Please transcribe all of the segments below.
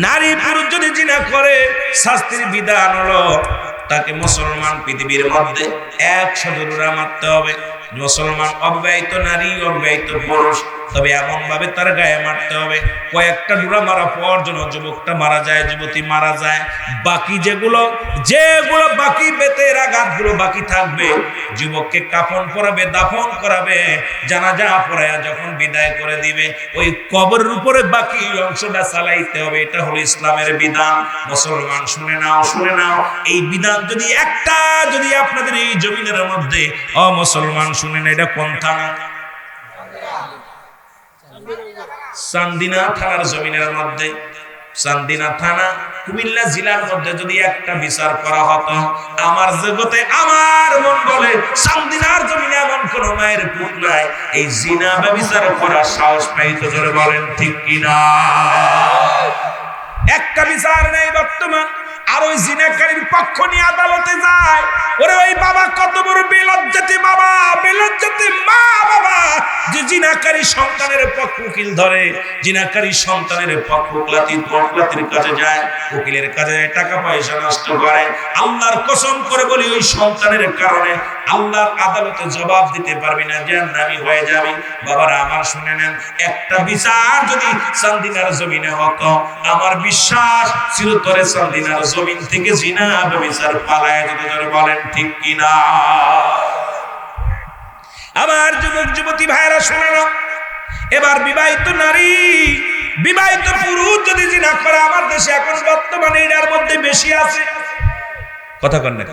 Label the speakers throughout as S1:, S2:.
S1: নারী পুরুষ যদি জিনা করে শাস্তির বিধান হলো তাকে মুসলমান পৃথিবীর মধ্যে 100 জোড়া মারতে হবে। মুসলমান অবিবাহিত নারী অবিবাহিত পুরুষ, তবে এমন ভাবে তার গায়ে মারতে হবে কয়েকটা ডোরা মারা পর যেন যুবকটা মারা যায়, যুবতী মারা যায়। বাকি যেগুলো বাকি বেতের আঘাতগুলো বাকি থাকবে, যুবককে কাফন পরাবে, দাফন করাবে, জানাজা পড়ায়া যখন বিদায় করে দিবে ওই কবরের উপরে বাকি অংশটা চালাইতে হবে। এটা হলো ইসলামের বিধান। মুসলমান শুনে নাও, এই বিধান যদি একটা যদি আপনাদের এই জমিনের মধ্যে মুসলমান শুনেন, এটা কোন থানা? চান্দিনা থানার জমিনের মধ্যে, চান্দিনা থানা কুমিল্লা জেলার মধ্যে যদি একটা বিচার করা হতো, আমার জগতে আমার মন বলে চান্দিনার জমিনে এমন কোন মায়ের পুত নাই এই জিনা ব্যভিচার করার সাহস পাইতো। জোরে বলেন ঠিক কিনা? একটা বিচার নেই বর্তমান। আর ওই জিনাকারীর পক্ষ নিয়ে আদালতে যায়, ওরে ওই বাবা কত বড় বেলজ্জাতি বাবা, বেলজ্জাতি মা বাবা, যে জিনাকারী সন্তানের পক্ষ উকিল ধরে, জিনাকারী সন্তানের পক্ষ ওকিলের কাছে যায়, উকিলের কাছে টাকা পয়সা নষ্ট করে। আল্লাহর কসম করে বলি ওই সন্তানের কারণে আল্লাহর আদালতে জবাব দিতে পারবি না, জাহান্নামী হয়ে যাবি। বাবারা আমার শুনে নেন, একটা বিচার যদি চান্দিনার জমিনে হতো, আমার বিশ্বাস চিরতরে চান্দিনার জমিন থেকে জিনা ব্যভিচার পালায় যেত। জোরে বলেন ঠিক কিনা? আমার যুবক যুবতী ভাইরা শুনে নাও, এবার বিবাহিত নারী বিবাহিত পুরুষ যদি জিনা করে, আমার দেশে এখন বর্তমানে এর মধ্যে বেশি আছে। কথা কন না?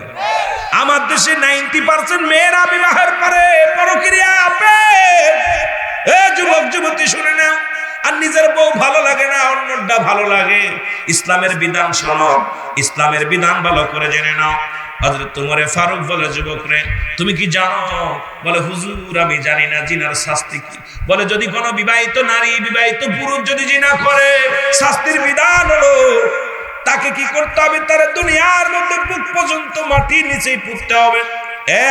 S1: আমার দেশে 90% মেয়েরা বিবাহের পরে পরক্রিয়া প্রেম। যুবক যুবতী শুনে না, আর নিজের বউ ভালো লাগে না, অন্যটা ভালো লাগে। ইসলামের বিধান শোনো, ইসলামের বিধান ভালো করে জেনে নাও। হযরত ওমর ফারুক বলে, যুবক রে তুমি কি জানো? বলে হুজুর আমি জানি না জিনার শাস্তি কি। বলে যদি কোনো বিবাহিত নারী বিবাহিত পুরুষ যদি জিনা করে, শাস্তির বিধান হলো তাকে কি করতে হবে? তার দুনিয়ার মধ্যে বুক পর্যন্ত মাটির নিচেই পুঁততে হবে।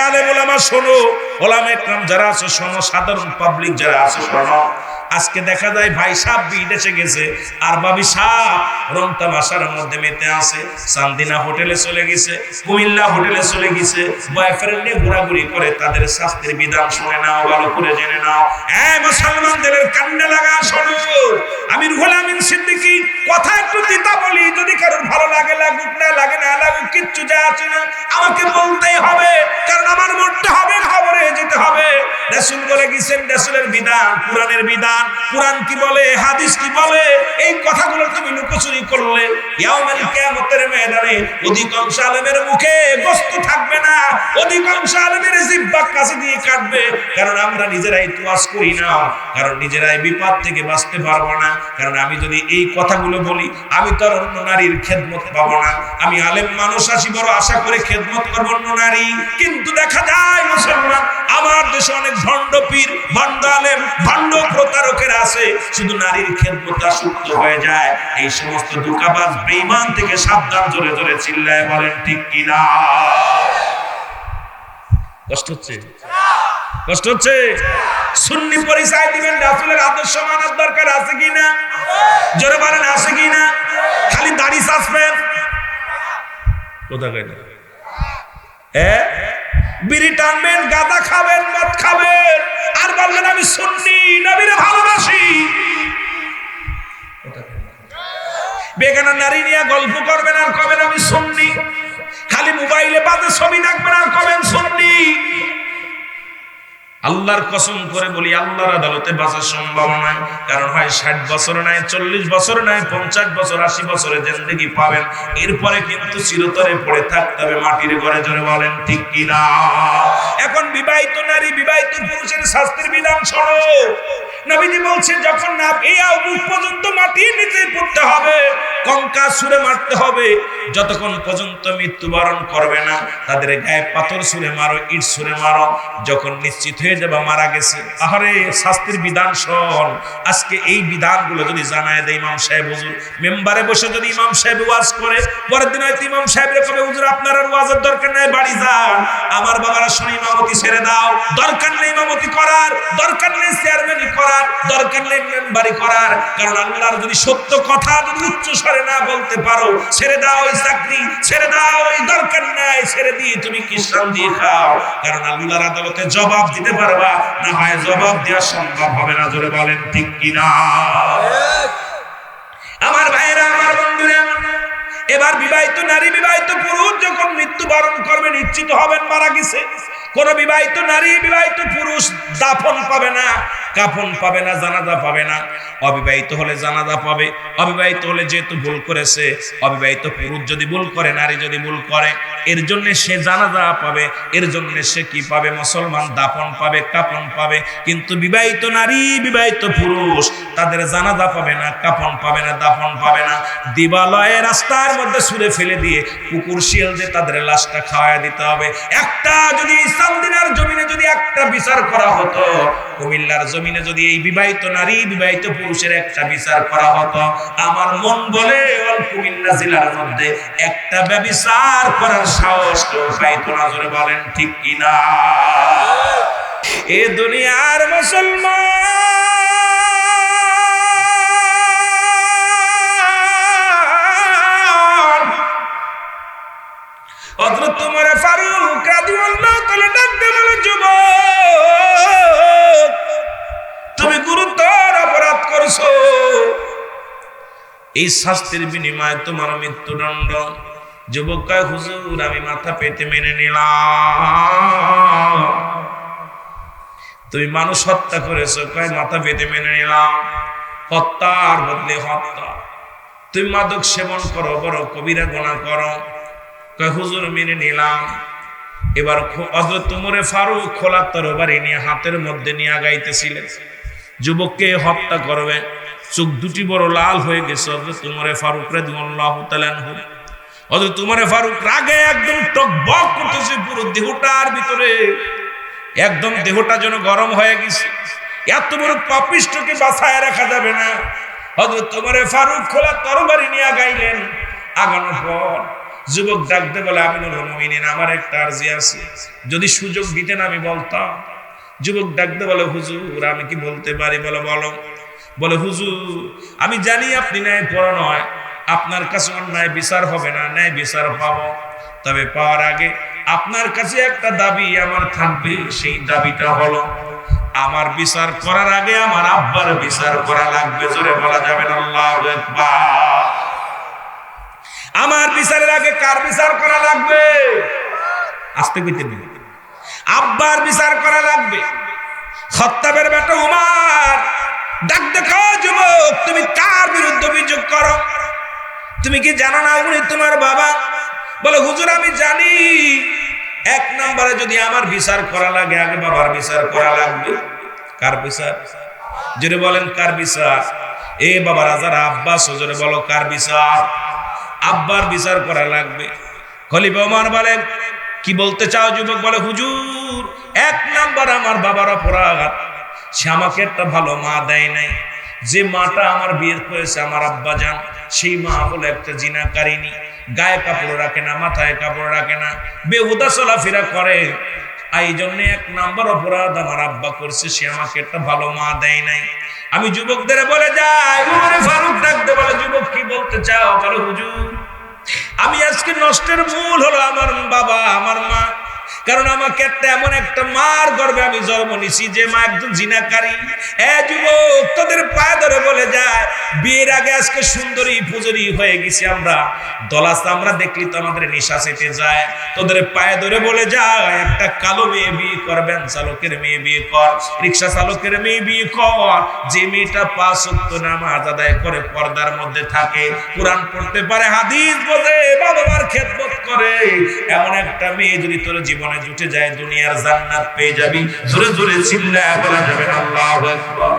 S1: আলেম ওলামা শোনো, ওলামা একরাম যারা আছে শোনো, সাধারণ পাবলিক যারা আছে শোনো। আজকে দেখা যায় ভাই সাহেব বিদেশে গেছে আর ভাবি সাহেব রং তামাশার মধ্যে মেতে আছে, চান্দিনা হোটেলে চলে গেছে, কুমিল্লা হোটেলে চলে গেছে, বয়ফ্রেন্ড নিয়ে ঘোরাঘুরি করে। তাদের শাস্তির বিধান শুনে নাও, ভালো করে জেনে নাও। মুসলমানদের কান্না লাগা শোনো, আমি রুহুল আমিন সিদ্দিকী কথা একটু দিতা বলি, যদি কারোর ভালো লাগে লাগুক, না লাগে না লাগুক, কিচ্ছু যায় আসে না, আমাকে বলতেই হবে, কারণ আমার মরতে হবে, খবরে যেতে হবে। রাসূল বলে গেছেন, রাসূলের বিধান, কোরআনের বিধান, কোরআন কি বলে, হাদিস কি বলে, এই কথাগুলো তুমি লুকোচুরি করলে ইয়াউমুল কিয়ামতের ময়দানে অধিকাংশ আলেমের মুখে গোশত থাকবে না, অধিকাংশ আলেমের জিহ্বা কাছে দিয়ে কাটবে। কারণ আমরা নিজেরাই তোয়াজ করি না, কারণ নিজেরাই বিপদ থেকে বাঁচতে পারবো না। কারণ আমি যদি এই কথাগুলো বলি, আমি তো আর অন্য নারীর খেদমত পাবো না। আমি আলেম মানুষ আছি, বড় আশা করে খেদমত করবো অন্য নারী। কিন্তু দেখা যায় মুসলমান, আমার দেশে অনেক ভণ্ড পীর, ভণ্ড আলেম, ভণ্ড প্রতারকের আছে, শুধু নারীর খেদমতে আসক্ত হয়ে যায়। এই সমস্ত ধোঁকাবাজ বেঈমান থেকে সাবধান। জোরে জোরে চিল্লায় বলেন ঠিক কিনা? কষ্ট হচ্ছে? কষ্ট হচ্ছে? সুন্নি পরিচয় দিবেন, রাসূলের আদর্শ মানার দরকার আছে কিনা? জোরে বলেন আছে কিনা? খালি দাড়ি চাচ্ছেন, কথা কয় না? বিড়ি টানবেন, গাঁজা খাবেন, মদ খাবেন, আর বলবেন আমি সুন্নি, নবীরে ভালোবাসি। বেগানা নারী নিয়ে গল্প করবেন আর কবেন আমি সুন্নি। খালি মোবাইলে বাজে ছবি দেখবেন আর কবেন সুন্নি। আল্লাহর কসম করে বলি, আল্লাহর আদালতে বাঁচার সম্ভব নয়। কারণ হয় 60 বছর নাই, 40 বছর নাই, 50 বছর, 80 বছরের জিন্দেগি পাবেন, এরপরে কিন্তু চিরতরে পড়ে থাকতে হবে মাটির ঘরে। জোরে বলেন ঠিক কিনা? এখন বিবাহিত নারী বিবাহিত পুরুষের শাস্তির বিধান শোনো। নবীজি বলছেন, যখন না এই বুক পর্যন্ত মাটির নিচে পড়তে হবে, কম লঙ্কা ছুঁড়ে মারতে হবে, যতক্ষণ পর্যন্ত মৃত্যুবরণ করবে না তাদের গায়ে পাথর ছুঁড়ে মারো, ইট ছুঁড়ে মারো, যখন নিশ্চিত হয়ে যাবে মারা গেছে। আহারে শাস্তির বিধান শোন। আজকে এই বিধানগুলো যদি জানায় দেয় ইমাম সাহেব হুজুর, মেম্বারে বসে যদি ইমাম সাহেব ওয়াজ করে, পরের দিন হয়তো ইমাম সাহেবরে কবে হুজুর আপনার আর ওয়াজের দরকার নাই, বাড়ি যান। আমার বাবারা শুনে ইমামতি ছেড়ে দাও, দরকার নেই ইমামতি করার, দরকার নেই চেয়ারম্যানি করার, দরকার নেই মেম্বারি করার। কারণ আল্লাহর যদি সত্য কথা যদি উচ্চ স্বরে না বলতে পারো, ছেড়ে দাও এই চাকরি, ছেড়ে দাও এই দরকার নাই, ছেড়ে দিয়ে তুমি কিষান দিয়ে খাও। কারণ আল্লাহর আদালতে জবাব দিতে পারবা না, হয় জবাব দেওয়া সম্ভব হবে না। জোরে বলেন ঠিক কিনা? আমার ভাইরা, আমার বন্ধুরা, এবার বিবাহিত নারী বিবাহিত পুরুষ যখন মৃত্যুবরণ করবে, নিশ্চিত হবেন মারা গেছে, কোন বিবাহিত নারী বিবাহিত পুরুষ দাফন পাবে না, কাফন পাবে না, জানাজা পাবে না। অবিবাহিত হলে জানাজা পাবে। অবিবাহিত হলে যেহেতু ভুল করেছে, অবিবাহিত পুরুষ যদি ভুল করে, নারী যদি ভুল করে, এর জন্য সে জানাজা পাবে, এর জন্য সে কি পাবে? মুসলমান দাফন পাবে, কাফন পাবে। কিন্তু বিবাহিত নারী বিবাহিত পুরুষ তাদের জানাজা পাবে না, কাফন পাবে না, দাফন পাবে না। দিবালয়ে রাস্তার মধ্যে ছুঁড়ে ফেলে দিয়ে কুকুর শিয়াল দিয়ে তাদের লাশটা খাওয়ায় দিতে হবে। একটা যদি সাউদিনার জমিনে যদি একটা বিচার করা হতো, কুমিল্লার জমিনে যদি এই বিবাহিত নারী বিবাহিত পুরুষের একটা বিচার করা হতো, আমার মন বলে কুমিল্লা জেলার মধ্যে একটা ব্যভিচার করার সাহস কেউ পাইতো না। জোরে বলেন ঠিক কিনা? এ দুনিয়ার মুসলমান হযরত ওমর ফারুক রাদিয়াল্লাহু তাআলা ডাকতে বলে, যুবক তুমি গুরুতর অপরাধ করছো, এই শাস্তির বিনিময়ে তোমার মৃত্যুদণ্ড। যুবক কয়, হুজুর আমি মাথা পেতে মেনে নিলাম। তুমি মানুষ হত্যা করেছো, কয় মাথা পেতে মেনে নিলাম। হত্যার বদলে হত্যা। তুমি মাদক সেবন করো, বড় কবিরা গুনাহ করো, কয় হুজুর মেনে নিলাম। এবার হযরত ওমর ফারুক খোলা তরবারি নিয়ে হাতের মধ্যে নিয়ে আগাইতেছিলেন, যুবককে হত্যা করবে। চোখ দুটি বড় লাল হয়ে গেছে হযরত ওমর ফারুক রাদিয়াল্লাহু তাআলা আনহু। হযরত ওমর ফারুক রাগে একদম টকবক করতেছে, পুরো দেহটার ভিতরে একদম দেহটা যেন গরম হয়ে গেছে। এত বড় পাপিষ্ঠকে বাঁচায় রাখা যাবে না। হযরত ওমর ফারুক খোলা তরবারি নিয়ে আগাইলেন। আগানোর পর যুবক ডাকতে বলে, আমিনুল মুমিনিন আমার একটা আরজি আছে, যদি সুযোগ দিতেন আমি বলতাম। যুবক ডাকতে বলে, হুজুর আমি কি বলতে পারি? বলো বলো। বলে, হুজুর আমি জানি আপনি ন্যায় পড়া নয়, আপনার কাছে অন্যায় বিচার হবে না, ন্যায় বিচার পাবো। তবে পাওয়ার আগে আপনার কাছে একটা দাবি আমার থাকবে। সেই দাবিটা হলো, আমার বিচার করার আগে আমার আব্বার বিচার করা লাগবে। জোরে বলা যাবে না আল্লাহু আকবার। আমার বিচারের আগে কার বিচার করা লাগবে? আস্তে কইতে দিন। আব্বার বিচার করা লাগবে। খাত্তাবের বেটা উমর ডাক দেখো, যুবক তুমি কার বিরুদ্ধে অভিযোগ করো? তুমি কি জানো না উনি তোমার বাবা? বলে, হুজুর আমি জানি। এক নম্বরে যদি আমার বিচার করা লাগে, আগে বাবার বিচার করা লাগবে। কার বিচার? জোরে বলেন কার বিচার? এ বাবারা যারা আব্বাস, জোরে বলো কার বিচার? আব্বার বিচার করা লাগবে। খলিফা ওমর বলে, কি বলতে চাও যুবক? বলে, হুজুর এক নাম্বার আমার বাবার অপরাধ, সে আমাকে একটা ভালো মা দেয় নাই। যে মাটা আমার বিয়ে করেছে আমার আব্বা জান, সেই মা হলো একটা জিনাকারিনী। গায়ে কাপড় রাখে না, মাথায় কাপড় রাখে না, বেহুদা চলাফেরা করে। এই জন্য এক নাম্বার অপরাধ আমার আব্বা করছে, সে আমাকে একটা ভালো মা দেয় নাই। আমি যুবকদের বলে যাই, ওমর ফারুক ডাকতে বলে, যুবক কি বলতে চাও? বলে, হুজুর আমি আজকে নষ্টের মূল হলো আমার বাবা, আমার মা। কারণ আমাকে একটা এমন একটা মার গর্ভে আমি জন্ম নিছি, যে মা একজন জিনাকারী। যুবক তোদের পায়ে ধরে বলে যায়, বিয়ের আগে আজকে সুন্দরী পুজোরি হয়ে গেছি আমরা, দলাস আমরা দেখলি তো আমাদের নেশা চেটে যায়। তোদের পায়ে ধরে বলে যায়, একটা কালো মেয়ে বিয়ে কর, ভ্যান চালকের মেয়ে বিয়ে কর, রিক্সা চালকের মেয়ে বিয়ে কর, যে মেয়েটা 5 ওয়াক্ত নামাজ আদায় করে পর্দার মধ্যে থাকে, কোরআন পড়তে পারে, হাদিস বোঝে, বাবা মার খেদমত করে, এমন একটা মেয়ে যদি তোর জীবনে জুটে যায়, দুনিয়ার জান্নাত পেয়ে যাবি। জোরে জোরে চিল্লায়া বলা যাবে আল্লাহু আকবার।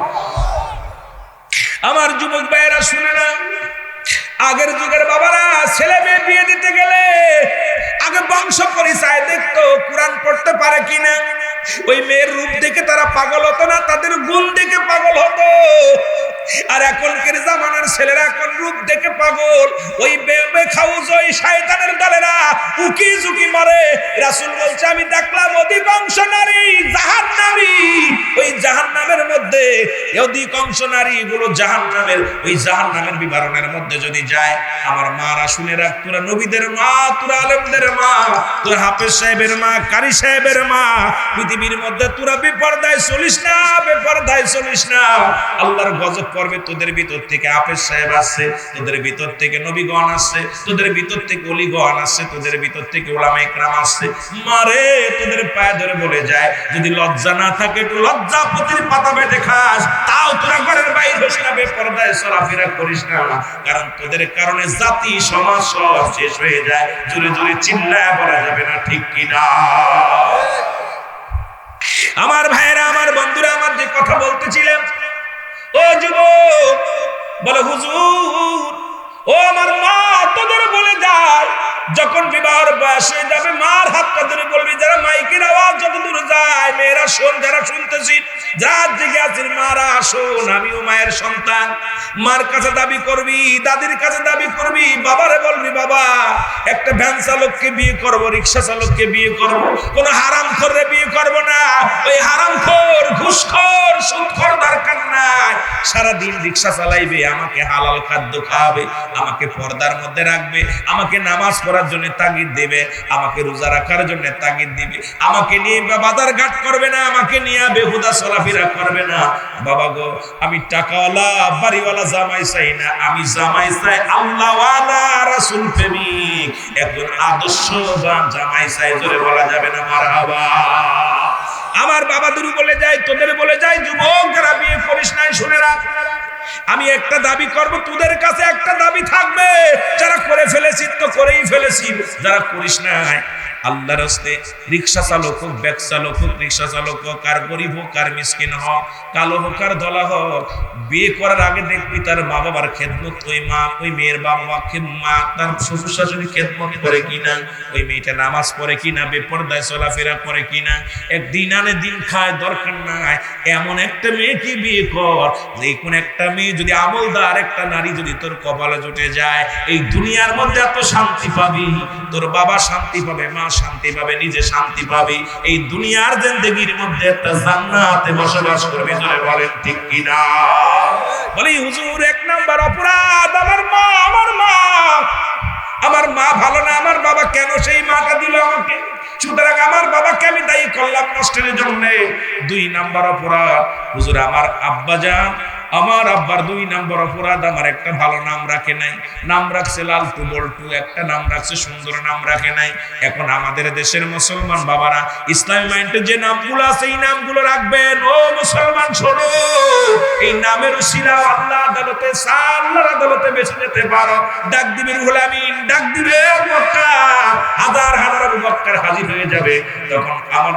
S1: আমার যুবক ভাইয়েরা শুনে না, আগের যুগের বাবারা ছেলে মেয়ে বিয়ে দিতে গেলে আগে বংশ পরিচয় দেখতো, কোরআন পড়তে পারে কিনা। ওই মেয়ের রূপ দেখে তারা পাগল হতো না, তাদের গুণ দেখে পাগল হতো। আর এখনকার জামানার ছেলেরা এখন রূপ দেখে পাগল। ওই বেখাউজ ওই শয়তানের দলেরা উকি ঝুঁকি মারে। রাসূল বলছে আমি দেখলাম অধিকাংশ নারী জাহান্নামী। ওই জাহান্নামের মধ্যে অধিকাংশ নারী গুলো জাহান্নামের, ওই জাহান্নামের বিবরণের মধ্যে যদি যায়। আমার মা রাসূলের রাখ, তোরা নবীদের মা, তোরা আলেমদের মা, তোরা হাফেজ সাহেবের মা, কারি সাহেবের মা, পৃথিবীর মধ্যে তোরা বেপরদায় চলিস না, বেপরদায় চলিস না। আল্লাহর গজব পড়বে। তোদের ভিতর থেকে হাফেজ সাহেব আসছে, তোদের ভিতর থেকে নবীগণ আসছে, তোদের ভিতর থেকে ওলিগণ আসছে, তোদের ভিতর থেকে উলামায়ে কেরাম আসছে। মারে তোদের পায়ে ধরে বলে যায়, যদি লজ্জা না থাকে একটু লজ্জা পতির পাতা বেটে খাস, তাও তোরা ঘরের বাইরে হোস না, বেপরদায় চলাফেরা করিস না। কারণ তোদের কারণে জাতি সমাজ সব শেষ হয়ে যায়। জোরে জোরে চিল্লায় বলা যাবে না, ঠিক কিনা? আমার ভাইরা, আমার বন্ধুরা, আমার যে কথা বলতেছিলাম, ও যুবক বলে হুজুর, ও আমার মা তোদের বলে যায়, যখন বিবাহের বয়স হয়ে যাবে মার হাতটা ধরে বলবি, যারা মাইকের আওয়াজ যত দূর যায়, মেয়েরা শোন, যারা শুনতেছি, যার দিকে আছিস মারা শোন, আমিও মায়ের সন্তান। মার কাছে দাবি করবি, দাদির কাছে দাবি করবি, বাবারে বলবি বাবা একটা ভ্যান চালককে বিয়ে করব, রিক্সা চালককে বিয়ে করব, কোন হারামখোররে বিয়ে করব না। ওই হারামখোর, ঘুষখোর, সুদখোর দরকার নাই। সারাদিন রিক্সা চালাইবে, আমাকে হালাল খাদ্য খাওয়াবে, আমাকে পর্দার মধ্যে রাখবে, আমাকে নামাজ পড়ার জন্য তাগিদ দেবে, আমাকে রোজা রাখার জন্য তাগিদ দিবে, আমাকে নিয়ে বাজার ঘাট করবে না, আমাকে নিয়ে বেহুদা চলাফেরা করবে না। বাবা গো, আমি টাকাওয়ালা বাড়িওয়ালা জামাই চাই না, আমি জামাই চাই আল্লাহওয়ালা রাসূল প্রেমিক, একজন আদর্শবান জামাই চাই। জোরে বলা যাবে না মারহাবা। আমার বাবা দুরু বলে যায়, তোদের বলে যায়, যুবক যারা বিয়ে করিস নাই শুনে রাখ, আমি একটা দাবি করব, তোদের কাছে একটা দাবি থাকবে। যারা করে ফেলেছি তো করেই ফেলেছি, যারা করিস নাই আল্লাহর রাস্তে রিকশা চালক হোক, ব্যাগ চালক হোক, রিকশা চালক হোক, আর গরিব হোক, আর মিসকিন হোক, কালো হোক আর ধলা হোক, বিয়ে করার আগে দেখবি তার মা বাবার খেদমত, ওই মেয়ের বাবা মা তার শ্বশুর শাশুড়ি খেদমত করে কিনা, ওই মেয়েটা নামাজ পড়ে কিনা, বেপরদায় চলাফেরা করে কিনা, একদিন আনে দিন খায়, দরকার নাই এমন একটা মেয়েকে বিয়ে কর, যে কোন একটা মেয়ে যদি আমলদার একটা নারী যদি তোর কপালে জুটে যায়, এই দুনিয়ার মধ্যে এত শান্তি পাবি, তোর বাবা শান্তি পাবে, মা শান্তি পাবে, নিজে শান্তি পাবে, এই দুনিয়ার জিন্দেগির মধ্যে একটা জান্নাতে বসবাস করবে। জোরে বলেন ঠিক কিনা? বলি হুজুর, এক নাম্বার অপরাধ আমার মা ভালো না, আমার বাবা কেন সেই মাটা দিল আমাকে, সুতরাং আমার বাবাকে আমি দায়ী করলাম নষ্টের জন্য। 2 নাম্বার অপরাধ হুজুর, আমার আব্বাজান, আমার আব্বার 2 নাম্বার অপরাধ, আমার একটা ভালো নাম রাখে নাই, নাম রাখছে লালটু বল্টু, একটা নাম রাখছে সুন্দর নাম রাখে নাই। এখন আমাদের দেশের মুসলমান বাবারা ইসলামী মাইন্ডে যে নামগুলো আছে এই নামগুলো রাখবেন। ও মুসলমান শোনো, এই নামের উসিলা আল্লাহ আদালতে, আল্লাহর আদালতে বেঁচে যেতে পারো। ডাক দিবে রুহুল আমিন, ডাক দিবে আবু বকর, হাজার হাজার আবু বকর হাজির হয়ে যাবে। তখন আমার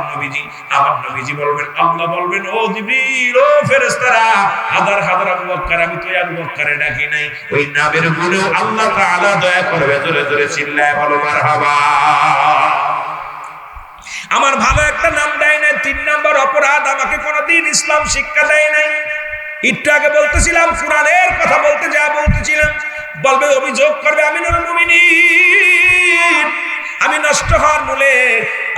S1: নবীজি বলবেন, আল্লাহ বলবেন, ও জিবরিল, ও ফেরেশতারা, হাজার হাজার আবু বকর, আমি তো আবু বকরে ডাকি নাই, ওই নামের গুণেও আল্লাহ তাআলা দয়া করবে। জোরে জোরে চিল্লায় বলো মারহাবা। আমার ভালো একটা নাম দেয় নাই, 3 নাম্বার অপরাধ, আমাকে কোনোদিন ইসলাম শিক্ষা দেয় নাই। একটু আগে বলতেছিলাম, কুরআনের কথা বলতেছিলাম, বলবে, অভিযোগ করবে আমিনুল মুমিনিন, আমি নষ্ট হওয়ার মূলে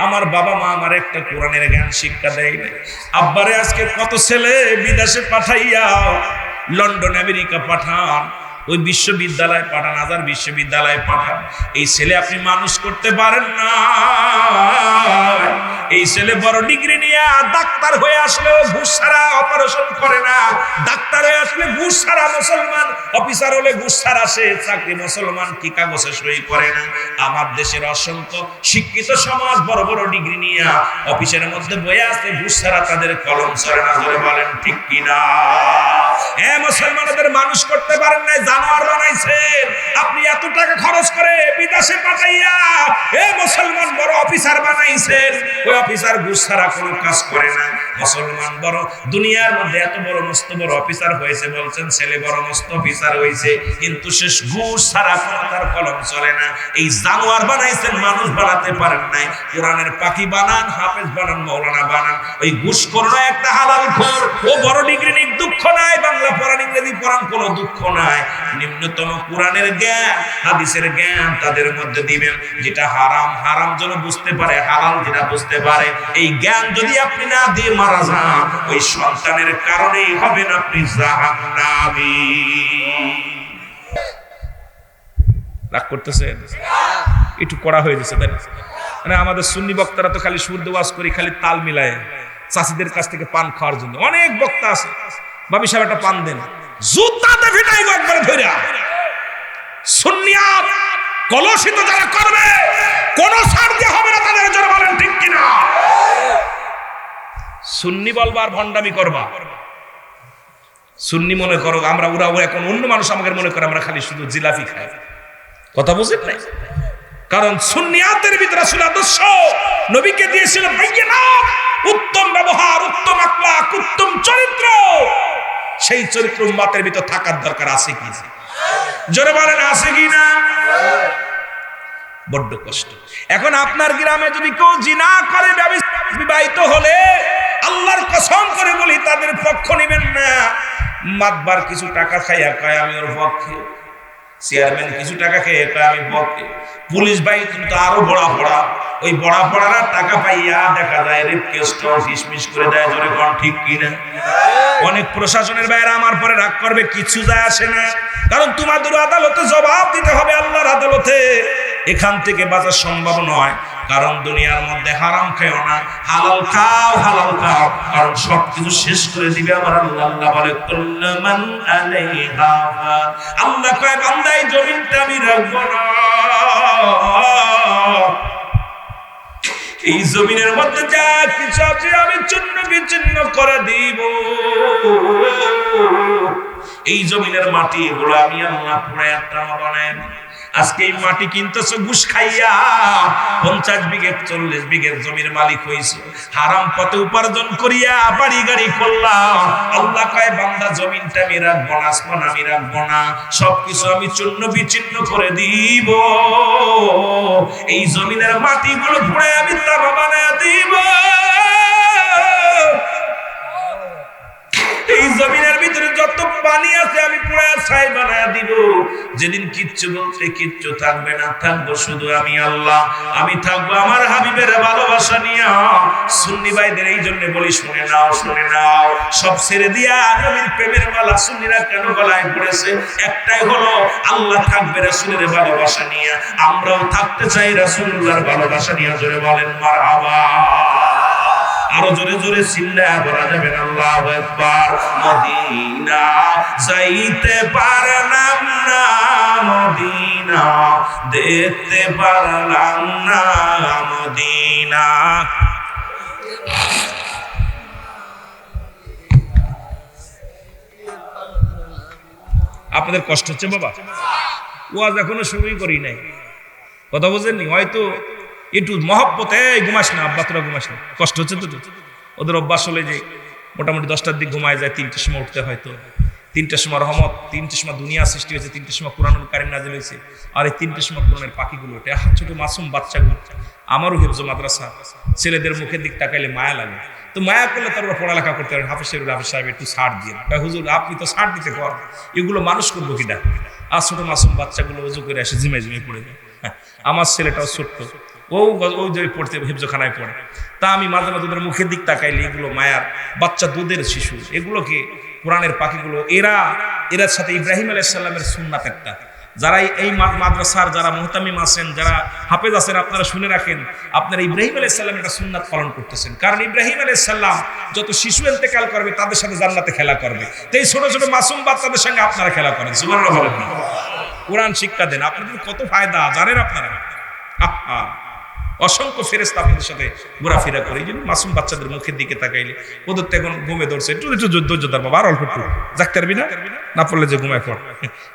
S1: আমার বাবা মা আমার একটা কোরআনের জ্ঞান শিক্ষা দেয় নাই। আব্বারে আজকে কত ছেলে বিদেশে পাঠাইয়া, লন্ডন আমেরিকা পাঠান, ওই বিশ্ববিদ্যালয় পাঠান, হাজার বিশ্ববিদ্যালয় পাঠান, এই ছেলে আপনি মানুষ করতে পারেন না। এই ছেলে বড় ডিগ্রি নিয়ে ডাক্তার হয়ে আসলেও ঘুষ ছাড়া অপারেশন করে না, ডাক্তার হয়ে আসলে ঘুষ ছাড়া, মুসলমান অফিসার হলে ঘুষ ছাড়া সে চাকরি, মুসলমান কি কাগজে সই করে না। আমার দেশের অসংখ্য শিক্ষিত সমাজ বড় বড় ডিগ্রি নিয়ে অফিসের মধ্যে বয়ে আছে, ঘুষ ছাড়া তাদের কলম চলে না। ধরে বলেন ঠিক কিনা? মুসলমানদের মানুষ করতে পারেন নাই, জানোয়ার বানাইছেন। আপনি এত টাকা খরচ করে বিদেশে পাঠাইয়া মুসলমান বড় অফিসার বানাইছেন, ওই অফিসার ঘুষ ছাড়া কোনো কাজ করে না। মুসলমান বড় দুনিয়ার মধ্যে এত বড় মস্ত বড় অফিসার হয়েছে, বলছেন ছেলে বড় মস্ত অফিসার হয়েছে, কিন্তু সে ঘুষ ছাড়া কোনো তার কলম চলে না। এই জানোয়ার বানাইছেন, মানুষ বানাতে পারেন নাই। কোরআনের পাখি বানান, হাফেজ বানান, মাওলানা বানান, ওই ঘুষ করো একটা হালাল খোর। ও বড় ডিগ্রি নিক দুঃখ নাই, বাংলা পড়ান ইংরেজি পড়ান কোনো দুঃখ নাই। নিম্নতম কোরআনের জ্ঞান হাদিসের জ্ঞান তাদের মধ্যে দিবেন, যেটা হারাম হারাম যেন বুঝতে পারে, হালাল যেটা বুঝতে পারে। এই জ্ঞান যদি আপনি না দিয়ে মারা যান, ওই সন্তানের কারণেই হবেন আপনি জাহান্নামী। রাগ করতেছে, একটু কড়া হয়ে যাচ্ছে তাই না? মানে আমাদের সুন্নি বক্তারা তো খালি সুর ওয়াজ করি, খালি তাল মিলায় চাষিদের কাছ থেকে পান খাওয়ার জন্য। অনেক বক্তা আছে, বাবি সাহেব একটা পান দেন, জুতাতে ফিটাইবো একবারে ধইরা। সুন্নিয়াত কলসিত যারা করবে কোন ছাড় দিয়ে হবে না তাদের জন্য, বলেন ঠিক কিনা? সুন্নি বলবা আর ভণ্ডামি করবা। সুন্নি মনে করো আমরা, ওরা এখন অন্য মানুষ আমাদের মনে করে আমরা খালি শুধু জিলাপি খাই। কথা বুঝেন নাই? কারণ সুন্নিয়াতের ভিতরে ছিল আদর্শ, নবীকে দিয়েছিল বাইয়িনাত, উত্তম ব্যবহার, উত্তম আখলাক, উত্তম চরিত্র। সেই চরিত্র উম্মতের ভিতর থাকার দরকার আছে কি? জোরে বলেন আছে কি না? বড্ড কষ্ট। এখন আপনার গ্রামে যদি কেউ জিনা করে, বিবাহিত হলে আল্লাহর কসম করে বলি তাদের পক্ষ নেবেন না। মাতবার কিছু টাকা খাইয়া কয় আমি ওর পক্ষে, চেয়ারম্যান কিছু টাকা খেয়ে কয় আমি পক্ষে, পুলিশ ভাই তুমি তো আরো বড়া পড়া, ওই বড়া পড়ারা টাকা পাইয়া দেখা যায় রেপ কেসটা ডিসমিস করে দেয়। জোরে কোন ঠিক কিনা? অনেক প্রশাসনের বাইরে আমার পরে রাগ করবে, কিছু যায় আসে না, কারণ তোমাদের আদালতে জবাব দিতে হবে, আল্লাহর আদালতে। এখান থেকে বাঁচা সম্ভব নয়, কারণ দুনিয়ার মধ্যে হারাম খাও না, হালাল খাও, হালাল খাও, কারণ সবকিছু শেষ করে দিবে আমার আল্লাহ। আল্লাহ বলে কুল্লু মান আলাইহা, আল্লাহ কয় বান্দা এই জমিনটা আমি রাখবো না, এই জমিনের মধ্যে যা কিছু আছে আমি চূর্ণ বিচূর্ণ করে দিব। এই জমিনের মাটি এগুলো আমি আল্লাহ পুরো একটা বানায়। আজকে এই মাটি কিনতেছ ঘুষ খাইয়া, 50 বিঘে 40 বিঘে জমির মালিক হইছো, হারাম পথে উপার্জন করিয়া বাড়ি গাড়ি করলাম। আল্লাহ কয় বান্দা জমিনটা আমি রাখবো না, আসমান আমি রাখবো না, সবকিছু আমি চূর্ণ বিচূর্ণ করে দিব। এই জমিনের মাটিগুলো পুড়ে আমি তামা বানায় দিব। এই জমিনের ভিতরে যত পানি আছে আমি পুরা ছাই বানায় দিব। যেদিন কিচ্ছু বলতে কিচ্ছু থাকবে না, থাকবো শুধু আমি আল্লাহ। আমি থাকবো আমার হাবিবের ভালোবাসা নিয়ে। সুন্নি ভাইদের এই জন্য বলি, শুনে নাও, শুনে নাও, সব ছেড়ে দিয়া নবীর প্রেমের মালা সুন্নিরা কেন গলায় পড়েছে? একটাই হলো, আল্লাহ থাকবে রাসূলের ভালোবাসা নিয়ে, আমরাও থাকতে চাই রাসূলুল্লাহর ভালোবাসা নিয়ে। জোরে বলেন মারহাবা। আরো জোরে জোরে চিল্লায়া বলা যাবে না আল্লাহু আকবার। মদিনা যাইতে পারলাম না, মদিনা দেখতে পারলাম না, মদিনা। আপনাদের কষ্ট হচ্ছে বাবা? ওয়াজ এখনো শুরুই করি নাই, কথা বুঝেননি? হয়তো একটু মহব্বতে ঘুমাস না আব্বা, তোরা ঘুমাস না, কষ্ট হচ্ছে তো। ওদের অভ্যাস হলে যে মোটামুটি 10টার দিক ঘুমায় যায়, 3টার সময় উঠতে হয়তো, 3টার সময় রহমত, 3টার সময় দুনিয়া সৃষ্টি হয়েছে, 3টার সময় কোরআনুল কারীম নাযিল হয়েছে, আর এই 3টার সময় কোরআনের পাখিগুলো ওঠে। ছোট মাসুম বাচ্চাগুলো, আমারও হিফজ মাদ্রাসা, ছেলেদের মুখের দিক তাকাইলে মায়া লাগে। তো মায়া করলে তারা পড়ালেখা করতে পারেন। হাফেজ সাহেব একটু ছাড় দিয়ে, হুজুর আপনি তো ছাড় দিতে কর, এগুলো মানুষ করবো কিনা? আর ছোট মাসুম বাচ্চাগুলো উজু করে আসে ঝিমাই ঝিমাই পড়ে যায়। আমার ছেলেটাও ছোট্ট, ও যে পড়তে হিফজখানায় পড়ে। তা আমি মাঝে মাঝে ওদের মুখের দিক তাকাইলে এগুলো মায়ার বাচ্চা, দুধের শিশু, এগুলোকে কোরআনের পাখিগুলো, এরা সাথে ইব্রাহিম আলাইহিস সালামের সুন্নাত একটা। যারা এই মাদ্রাসার যারা মুহতামিম আছেন, যারা হাফেজ আছেন, আপনারা শুনে রাখেন, আপনারা ইব্রাহিম আলাইহিস সালামের একটা সুন্নাত পালন করতেছেন। কারণ ইব্রাহিম আলাইহিস সালাম যত শিশু ইন্তেকাল করবে তাদের সাথে জান্নাতে খেলা করবে, তো এই ছোট ছোট মাসুম বাচ্চাদের সঙ্গে আপনারা খেলা করেন। সুবহানাল্লাহ বলেন না? কোরআন শিক্ষা দেন, আপনাদের কত ফায়দা জানেন আপনারা? অসংখ্য ফেরেশতা আপনাদের সাথে ঘোরাফেরা করে। এই জন্য মাসুম বাচ্চাদের মুখের দিকে তাকাইলে ওদের তো এখন ঘুমে ধরছে, একটু একটু ধৈর্য ধর বাবা, আর অল্প একটু জাগতে পারবি না, না পড়লে যে ঘুমায় পড়,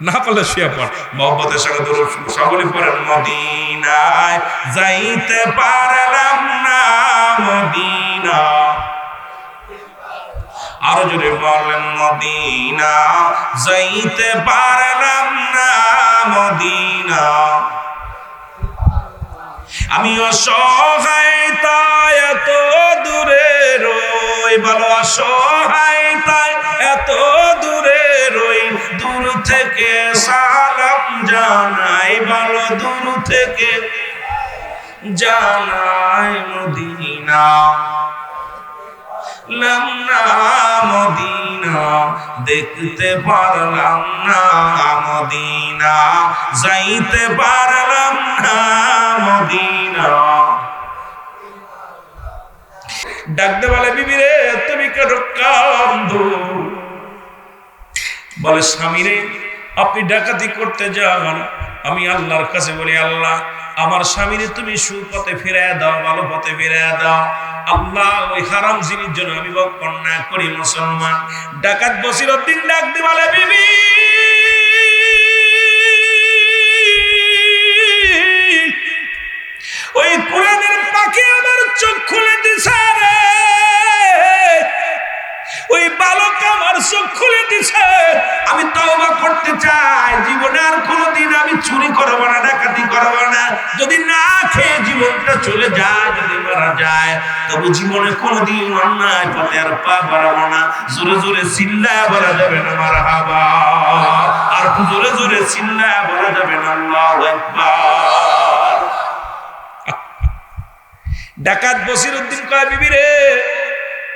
S1: না পড়লে শুয়ে পড়। মহব্বতের সঙ্গে দরুদ সকলে পড়েন। মদিনায় যাইতে পারলাম না, মদিনা, আরো জোরে বলেন মদিনা যাইতে পারলাম না, মদিনা। আমি অসহায় তাই এত দূরে রই, বলো অসহায় তাই এত দূরে রই, দূর থেকে সালাম জানাই, বলো দূর থেকে জানাই। মদিনা লাম না, মদিনা দেখতে পারলাম না, মদিনা যাইতে পারলাম না, মদিনা। ডাকতে বলে বিবি রে তুমি কেন কান্দো? বলে স্বামী রে আপনি ডাকাতি করতে যান, আমি আল্লাহর কাছে বলি আল্লাহ আমার স্বামীরে তুমি সুপথে ফিরিয়ে দাও, ভালো পথে ফিরিয়ে দাও। আল্লাহ ওই হারাম জিনিস জন্য আমি বক্ষণ না করি। মুসলমান ডাকাত বসিরউদ্দিন ডাক দি বলে বিবি ওই কোরআনের পাখি আমার চোখ খুলে দিছে রে, ওই বালক আমার চোখ খুলে দিছে। আমি তওবা করতে চাই, জীবনে আর কোনোদিন আমি চুরি করবো না, ডাকাতি করবো না। যদি না খেয়ে জীবনটা চলে যায়, যদি মারা যায়, তবু জীবনে কোনোদিন অন্যায় পথে আর পা বাড়াবো না। জোরে জোরে চিল্লায় বলা যাবে না মারহাবা, আর জোরে জোরে চিল্লায় বলা যাবে না আল্লাহু আকবার। ডাকাত বসিরউদ্দিন কয় বিবি রে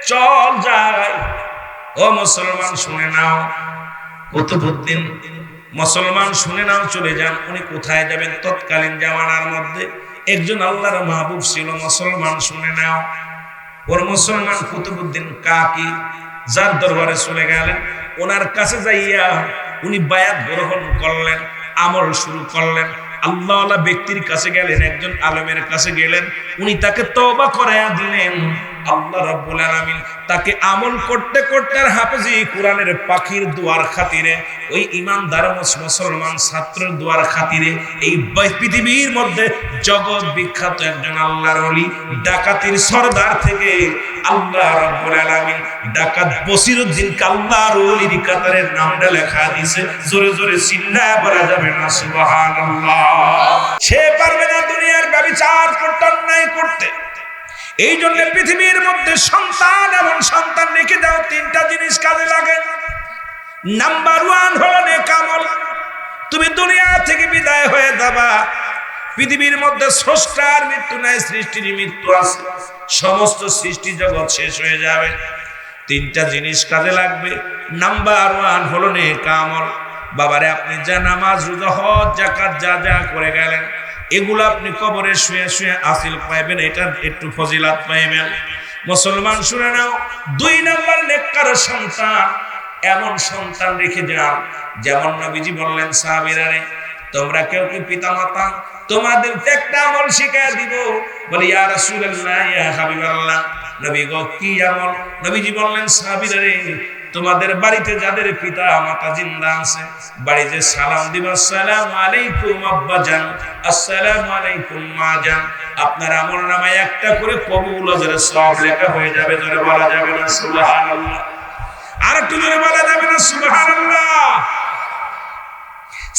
S1: চল যাই। ও মুসলমান শুনে নাও, কুতুবউদ্দিন মুসলমান শুনে নাও, চলে যান। উনি কোথায় যাবেন? তৎকালীন জামানার মধ্যে একজন আল্লাহর মাহবুব ছিল, মুসলমান শুনে নাও। ওর মুসলমান কুতুবউদ্দিন কাকি যার দরবারে চলে গেলেন, ওনার কাছে যাইয়া উনি বায়াত গ্রহণ করলেন, আমল শুরু করলেন। আল্লাহওয়ালা ব্যক্তির কাছে গেলেন, একজন আলেমের কাছে গেলেন, উনি তাকে তওবা করায়া দিলেন। আল্লাহ রাব্বুল আলামিন তাকে আমল করতে করতে হাফেজি কোরআনের পাখির দুয়ার খাতিরে, ওই ইমানদার মুসলমান ছাত্রের দুয়ার খাতিরে এই পৃথিবীর মধ্যে জগৎ বিখ্যাত একজন আল্লাহর ওলি, ডাকাতির সরদার থেকে আল্লাহ রাব্বুল আলামিন ডাকাত বসিরউদ্দিন আল্লাহর ওলির কাতারের নামটা লেখা দিয়েছে। জোরে জোরে চিল্লায় বলা যাবে না সুবহানাল্লাহ। সে পারবে না দুনিয়ার ব্যভিচার করতে, অন্যায় করতে। এই জন্য পৃথিবীর মধ্যে সন্তান এবং সন্তান রেখে দাও, তিনটা জিনিস কাজে লাগে। নাম্বার 1 হলো নেক আমল। তুমি দুনিয়া থেকে বিদায় হয়ে যাবা, পৃথিবীর মধ্যে স্রষ্টার মৃত্যু নাই, সৃষ্টির মৃত্যু আছে, সমস্ত সৃষ্টি জগৎ শেষ হয়ে যাবে। তিনটা জিনিস কাজে লাগবে। নাম্বার 1 হলো নেক আমল। বাবারে আপনি যা নামাজ রোজা হজ যাকাত যা যা করে গেলেন, এগুলো আপনি কবরে শুয়ে শুয়ে আসিল পাইবেন, এটা একটু ফজিলাত পাইবেন। মুসলমান শুনে নাও, 2 নাম্বার নেককার সন্তান, এমন সন্তান রেখে যাও যেমন নবীজি বললেন সাহাবীরা রে তোমরা কেউ কি পিতামাতা তোমাদের একটা আমল শিখায় দিব। বলি ইয়া রাসূলুল্লাহ ইয়া হাবিবাল্লাহ, নবী গো কি আমল? নবীজি বললেন সাহাবীরা রে তোমাদের বাড়িতে যাদের পিতা মাতা জিন্দা আছে, বাড়িতে সালাম দিবা, আসসালামু আলাইকুম আব্বাজান, আসসালামু আলাইকুম মাজান। আপনার আমলনামায় একটা করে কবুল আজরের সওয়াব লেখা হয়ে যাবে। জোরে বলা যাবে না সুবহানাল্লাহ? আর একটু জোরে বলা যাবে না সুবহানাল্লাহ?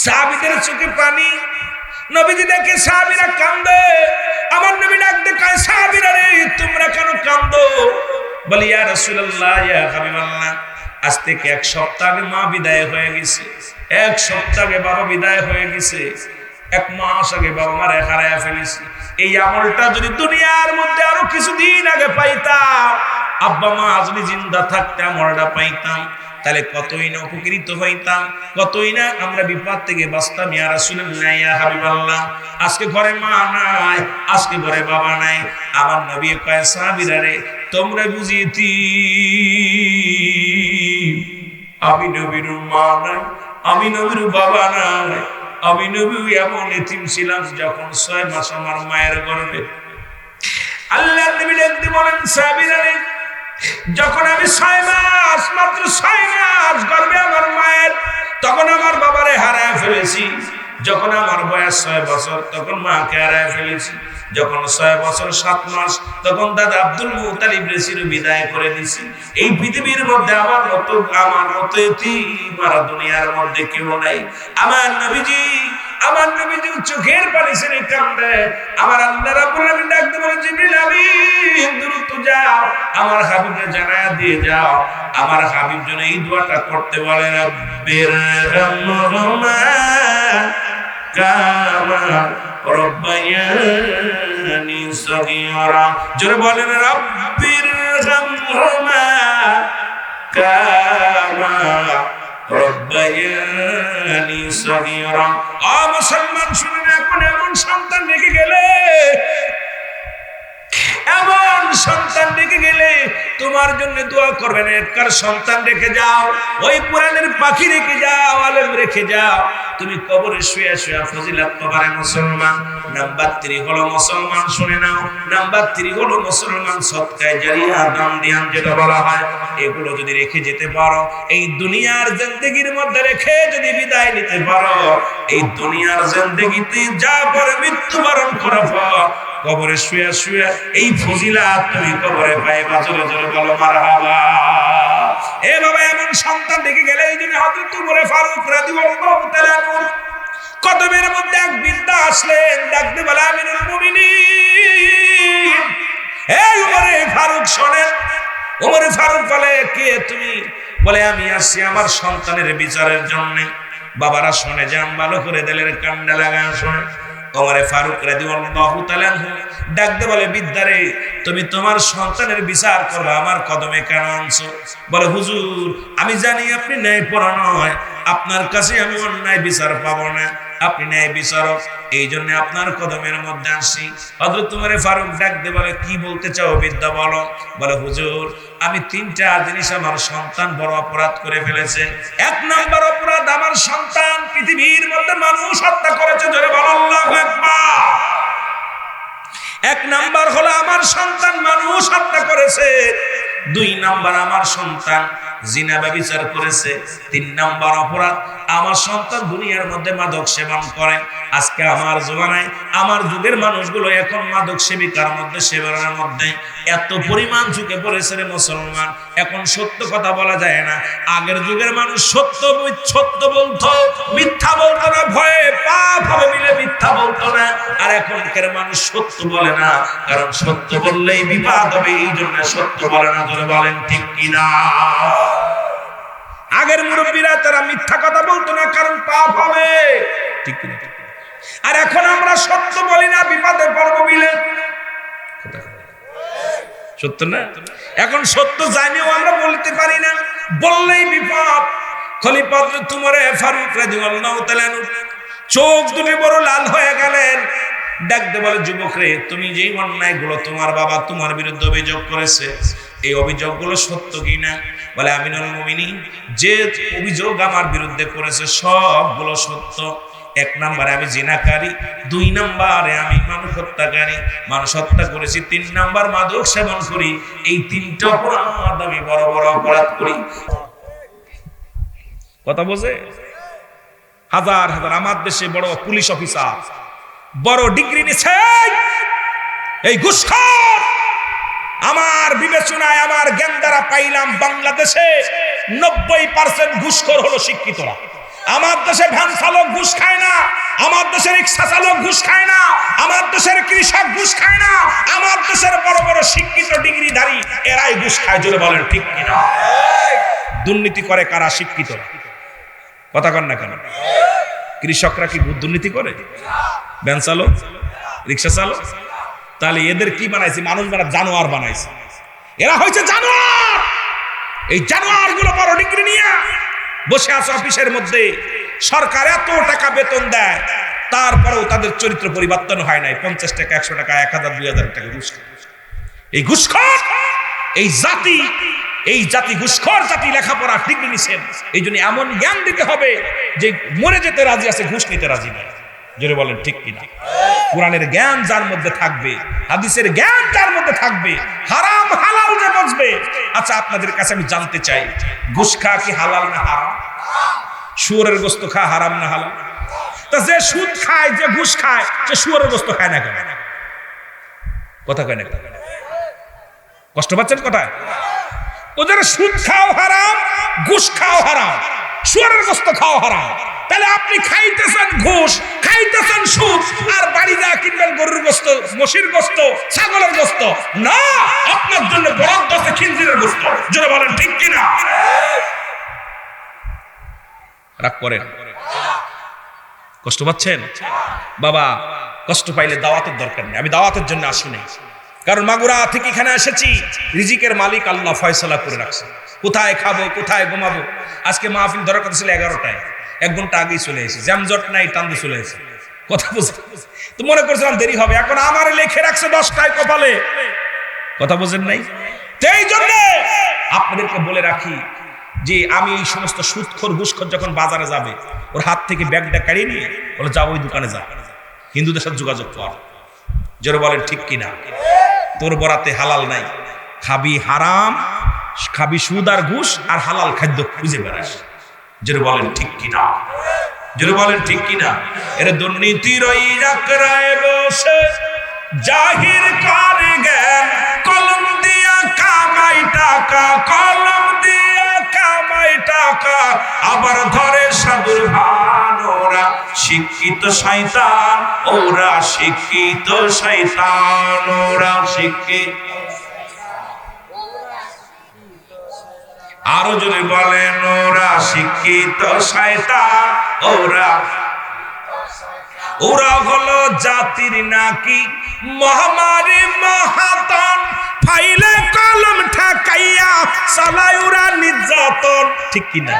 S1: সাহাবীদের চোখে পানি। নবীজি দেখে সাহাবীরা কান্দে, আমার নবী ডাকতে কয় সাহাবীরা রে তোমরা কেন কান্দো? বলি ইয়া রাসূলুল্লাহ ইয়া হাবিবাল্লাহ, আজ থেকে 1 সপ্তাহ আগে মা বিদায় হয়ে গেছে, 1 সপ্তাহ আগে বাবা বিদায় হয়ে গেছে, 1 মাস আগে বাবা মারে হারায়া ফেলেছি। এই আমলটা যদি দুনিয়ার মধ্যে আরো কিছুদিন আগে পাইতাম, আব্বা মা যদি জিন্দা থাকতে আমলটা পাইতাম, তাহলে কতই না উপকৃত হইতাম, কতই না আমরা বিপদ থেকে বাঁচতাম। ইয়া রাসূলুল্লাহ ইয়া হাবিবাল্লাহ, আজকে ঘরে মা নাই, আজকে ঘরে বাবা নাই। আমার নবী কয় সাহাবীরা রে তোমরা বুঝিতি আমি নবীর মা নাই, আমি নবীর বাবা নাই, আমি নবী এমন এতিম ছিলাম যখন 6 মাস আমার মায়ের গর্ভে আল্লাহ নবী দেখতে বলেন সাহাবীরা, যখন আমি 6 মাস, মাত্র 6 মাস গর্ভে আমার মায়ের, তখন আমার বাবারে হারায় ফেলেছি। যখন আমার বয়স 6 বছর, তখন মাকে হারায় ফেলেছি। যখন 6 বছর 7 মাস, তখন দাদা আব্দুল মুত্তালিব রেসির বিদায় করে দিছি। এই পৃথিবীর মধ্যে আমার মতো এতিম আর দুনিয়ার মধ্যে কেউ নাই। আমার নবীজি চোখের পানি ছেড়ে কান্দে। আমার আল্লাহ রাব্বুল আলামিন ডাকতে বলে, জিবরিল আমিন দ্রুত যাও, আমার হাবিবকে জানায়া দিয়ে যাও। আমার হাবিব যেন এই দোয়াটা করতে বলে, রাব্বির হামহুমা কামা রব্বায়ানি সগীরা। জোরে বলেন, রাব্বির হামহুমা কামা রব্বায়ানি সগীরা। মুসলমান শুনে, এখন এমন সন্তান রেখে গেলে, এমন সন্তান রেখে গেলে তোমার জন্য দোয়া করবেন। একবার সন্তান রেখে যাও, ওই পুরাণের পাখি রেখে যাও, আলেম রেখে যাও, তুমি কবরে শুয়ে শুয়ে ফজিলত পাবে মুসলমান। নাম্বার 3 হলো মুসলমান, শুনে নাও, নাম্বার 3 হলো মুসলমান সদকায়ে জারিয়া, দান দিয়ান যেটা বলা হয়, এগুলো যদি রেখে যেতে পারো, এই দুনিয়ার জিন্দেগির মধ্যে রেখে যদি বিদায় নিতে পারো, এই দুনিয়ার জিন্দেগিতে যা পরে মৃত্যুবরণ করবে, কবরে শুয়ে শুয়ে এই ফজিলাত তুমি কবরে পাইবা। জোরে জোরে বলো মারহাবা। এ বাবা, এমন সন্তান দেখে গেলে, এই জন্য হযরত ওমর ফারুক রাদিয়াল্লাহু তাআলা কদমের মধ্যে এক বৃদ্ধা আসলেন, ডাকতে বলে, আমিরুল মুমিনিন, এই ওমর ফারুক শোনেন। ওমর ফারুক বলে, কে তুমি? বলে, আমি আসছি আমার সন্তানের বিচারের জন্য। বাবারা শুনে যান, ভালো করে দিলের কান্ডা লাগায় শোনে। ওমর ফারুক রাদিয়াল্লাহু তাআলা ডাকতে বলে, বিদ্যারে, তুমি তোমার সন্তানের বিচার করবে, আমার কদমে কেন আনছো? বলে, হুজুর, আমি জানি আপনি ন্যায়পরায়ণ নয়, আপনার কাছে আমি অন্যায় বিচার পাবো না, আপনি ন্যায় বিচারক, এই জন্য আপনার কদমের মধ্যে আসি। হযরত ওমর ফারুক ডাকতে বলে, কি বলতে চাও বিদ্যা, বলো। বলে, হুজুর, আমি 3টা জিনিস, আমার সন্তান বড় অপরাধ করে ফেলেছে। 1 নাম্বার অপরাধ, আমার সন্তান পৃথিবীর মধ্যে মানুষ হত্যা করেছে। জোরে বলো আল্লাহু আকবার। 1 নাম্বার হলো আমার সন্তান মানুষ হত্যা করেছে। 2 নাম্বার, আমার সন্তান জিনা ব্যভিচার করেছে। 3 নাম্বার অপরাধ, আমার সন্তান দুনিয়ার মধ্যে মাদক সেবন করে। আজকে আমার জমানায়, আমার যুগের মানুষগুলো এখন মাদক সেবিকার মধ্যে, সেবনের মধ্যে এত পরিমাণ ঝুঁকে পড়েছে রে মুসলমান। এখন সত্য কথা বলা যায় না। আগের যুগের মানুষ সত্য বলতো, মিথ্যা বলতো না, ভয়ে পাপ হবে মিলে মিথ্যা বলতো না। আর এখনকার মানুষ সত্য বলে না, কারণ সত্য বললেই বিপদ হবে, এই জন্য সত্য বলে না। জোরে বলেন ঠিক কিনা? আগের মুরব্বীরা তারা মিথ্যা কথা বলতো না, কারণ পাপ হবে, ঠিক কিনা? আর এখন আমরা সত্য বলি না, বিপদে পড়বো মিলে। সত্য না? এখন সত্য জানিও আমরা বলতে পারি না, বললেই বিপদ। খলিফা হযরত ওমর ফারুক রাদিয়াল্লাহু তাআলা চোখ দুটি বড় লাল হয়ে গেলেন। ডাকতে বলে, যুবক রে, তুমি যেই অন্যায়গুলো তোমার বাবা তোমার বিরুদ্ধে অভিযোগ করেছে, এই অভিযোগগুলো সত্য কিনা? বলে, আমিরুল মুমিনিন, যে অভিযোগ আমার বিরুদ্ধে করেছে সবগুলো সত্য। 1 নম্বরে আমি জিনাকারী, 2 নম্বরে আমি মানুষ হত্যাকারী, মানুষ হত্যা করেছি, 3 নম্বর মাদক সেবন করি। এই 3টা অপরাধ আমি বড় বড় অপরাধ করি। কথা বোঝে? হাজার হাজার আমার দেশে বড় পুলিশ অফিসার, বড় ডিগ্রি নিছে, এই ঘুষখোর। আমার বিবেচনায়, আমার জ্ঞান দ্বারা পাইলাম, বাংলাদেশে 90% ঘুষখোর হলো শিক্ষিতরা। আমার দেশে ভ্যান চালক ঘুষ খায় না, আমার দেশের রিক্সা চালক ঘুষ খায় না, আমার দেশের কৃষক ঘুষ খায় না, আমার দেশের বড় বড় শিক্ষিত ডিগ্রিধারী এরাই ঘুষ খায়। জোরে বলেন ঠিক কিনা? দুর্নীতি করে কারা? শিক্ষিতরা। কথা কন না কেন? কৃষকরা কি দুর্নীতি করে? ভ্যান চালক, রিক্সা চালক? তাহলে এদের কি বানাইছে? মানুষ বানায়, জানোয়ার বানাইছে। এরা হয়েছে জানোয়ার। এই জানোয়ার গুলো বড় ডিগ্রি নিয়ে বসে আছে অফিসের মধ্যে, সরকার এত টাকা বেতন দেয়, তারপরেও তাদের চরিত্র পরিবর্তন হয় নাই। 50 টাকা, 100 টাকা, 1000, 2000 টাকা ঘুষ। এই ঘুষখোর, এই জাতি ঘুষখোর জাতি, লেখাপড়া ডিগ্রি নিছেন, এই জন্য এমন জ্ঞান দিতে হবে যে মরে যেতে রাজি আছে, ঘুষ নিতে রাজি নাই। জোরে বলেন ঠিক কিনা? কোরআনের জ্ঞান যার মধ্যে থাকবে, হাদিসের জ্ঞান যার মধ্যে থাকবে, হারাম হালাল যে বুঝবে। আচ্ছা, আপনাদের কাছে আমি জানতে চাই, ঘুষ খাওয়া কি হালাল না হারাম? শুয়োরের গোশত খাওয়া হারাম না হালাল? তা যে সুদ খায়, যে ঘুষ খায়, সে শুয়োরের গোশত খায় না কেন? কথা কয় না? কষ্ট পাচ্ছেন কোথায়? ওদের সুদ খাও হারাম, ঘুষ খাও হারাম, শুয়োরের গোশত খাও হারাম। তাহলে আপনি খাইতেছেন ঘুষ, খাইতেছেন সুদ, আর বাড়ি যা কিনবেন গরুর গোশত, মশির গোশত, ছাগলের গোশত না, আপনার জন্য বরাদ্দ আছে খিনজিরের গোশত। যারা বলেন ঠিক কিনা? রাগ করেন? কষ্ট পাচ্ছেন? বাবা, কষ্ট পাইলে দাওয়াতের দরকার নেই। আমি দাওয়াতের জন্য আসি নাই, কারণ মাগুরা থেকে এখানে এসেছি। রিজিকের মালিক আল্লাহ ফয়সালা করে রাখছে, কোথায় খাবো, কোথায় ঘুমাবো। আজকে মাহফিল ধরার কথা ছিল 11টায়, 1 ঘন্টা আগেই চলে এসেছি, জ্যামজট নাই, টানতে চলে এসেছি। কথা বুঝতে তো মনে করছিলাম দেরি হবে, এখন আমার লেখে রাখছে 10টায় কপালে। কথা বুঝেন নাই? এই জন্য আপনাদেরকে বলে রাখি যে আমি এই সমস্ত সুদখোর ঘুষখোর যখন বাজারে যাবে, ওর হাত থেকে ব্যাগটা কাড়িয়ে নিয়ে বলে, যাও ওই দোকানে যা, হিন্দুদের সাথে যোগাযোগ কর। জোরে বলেন ঠিক কিনা? তোর বরাতে হালাল নাই, খাবি হারাম, খাবি সুদ আর ঘুষ, আর হালাল খাদ্য খুঁজে বেড়াস। জোরে বলেন ঠিক কিনা? জোরে বলেন ঠিক কিনা? এর দুর্নীতির ওই রাকরায় বসে জাহির করে জ্ঞান, কলম দিয়া কামাই টাকা, কলম দিয়া কামাই টাকা, আবার ধরে সাধুর ভান। ওরা শিক্ষিত শয়তান, ওরা শিক্ষিত শয়তান, ওরা শিক্ষিত। আরো যদি বলেন, ওরা শিক্ষিত শয়তান, ওরা হলো জাতির নাকি মহামারী মহাতন, ফাইলে কলম ঠেকাইয়া চালায় ওরা নির্যাতন। ঠিক কিনা?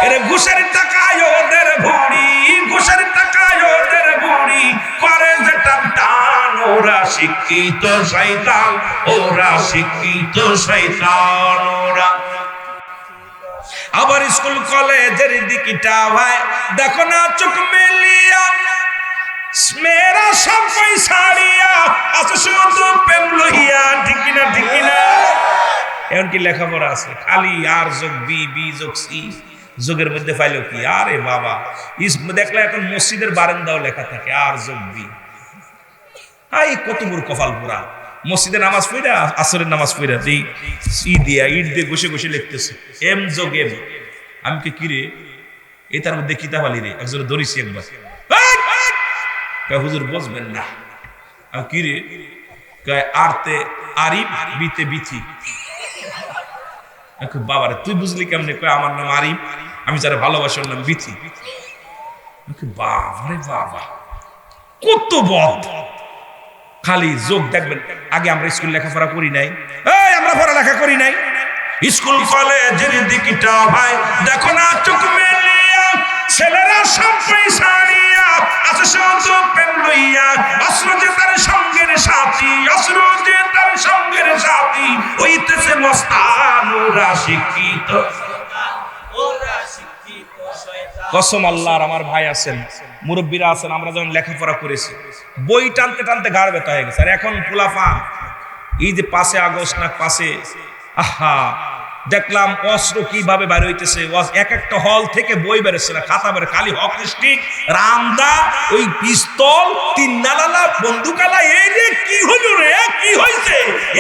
S1: এর ঘুষের টাকায় ওদের ভুড়ি, ঘুষের টাকায় ওদের ভুড়ি, করে যেটা টান। ওরা শিক্ষিত শয়তান, ওরা শিক্ষিত শয়তান, ওরা। আবার স্কুল কলেজের দিকটা ভাই দেখো না চোখ মেলিয়া, মেয়েরা সব পয়সাড়িয়া আছে শুধু প্রেম লইয়া। ঠিক কিনা? ঠিক কিনা? এমনকি লেখাপড়া আছে খালি আর যোগ বি, বি যোগ সি, যোগের মধ্যে পাইলো কি? আরে বাবা, দেখলে এখন মসজিদের বারান্দাও লেখা থাকে আর যোগ বি। আই কত বড় কপাল পোড়া! মসজিদে নামাজ পড়া, আসরের নামাজ পড়া ইট দিয়ে ঘষে ঘষে লিখতেছে এম যোগ এম। আমি কে কিরে এ তার মধ্যে কিতাব আলি রে, একজন ধরিছি একবার, হুজুর বুঝবেন না। আমি কিরে আরতে আরিফ, বিতে বিথি। বাবারে তুই বুঝলি কেমনে? কয় আমার নাম আরিফ, আমি যারা ভালোবাসার নাম বিথি। বাবারে বাবা, কত বদ! খালি যোগ দেখবেন। আগে আমরা স্কুল লেখাপড়া করি নাই, আমরা পড়ালেখা করি নাই। স্কুল কলেজের দিকটা ভাই দেখো না চোখ মেলিয়া, ছেলেরা সব পয়সাড়িয়া আছে শুধু প্রেম লইয়া। অস্ত্র যে তার সঙ্গের সাথী, অস্ত্র যে তার সঙ্গের সাথী, হইতেছে মস্তান। ওরা শিক্ষিত, কসম আল্লাহর, আমার ভাই আছেন, মুরব্বীরা আছেন, আমরা যখন লেখাপড়া করেছি বই টানতে টানতে ঘাড় ব্যথা হয়ে গেছে। আর এখন পোলাপা এই যে 5 আগস্ট না 5 আহা দেখলাম অস্ত্র কিভাবে বের হইতেছে। এক একটা হল থেকে বই বেরোচ্ছে না, খাতা বের, খালি হকি স্টিক, রামদা, ওই পিস্তল, 3 নালা বন্দুকালা। এই যে কি হলো রে, কি হয়েছে?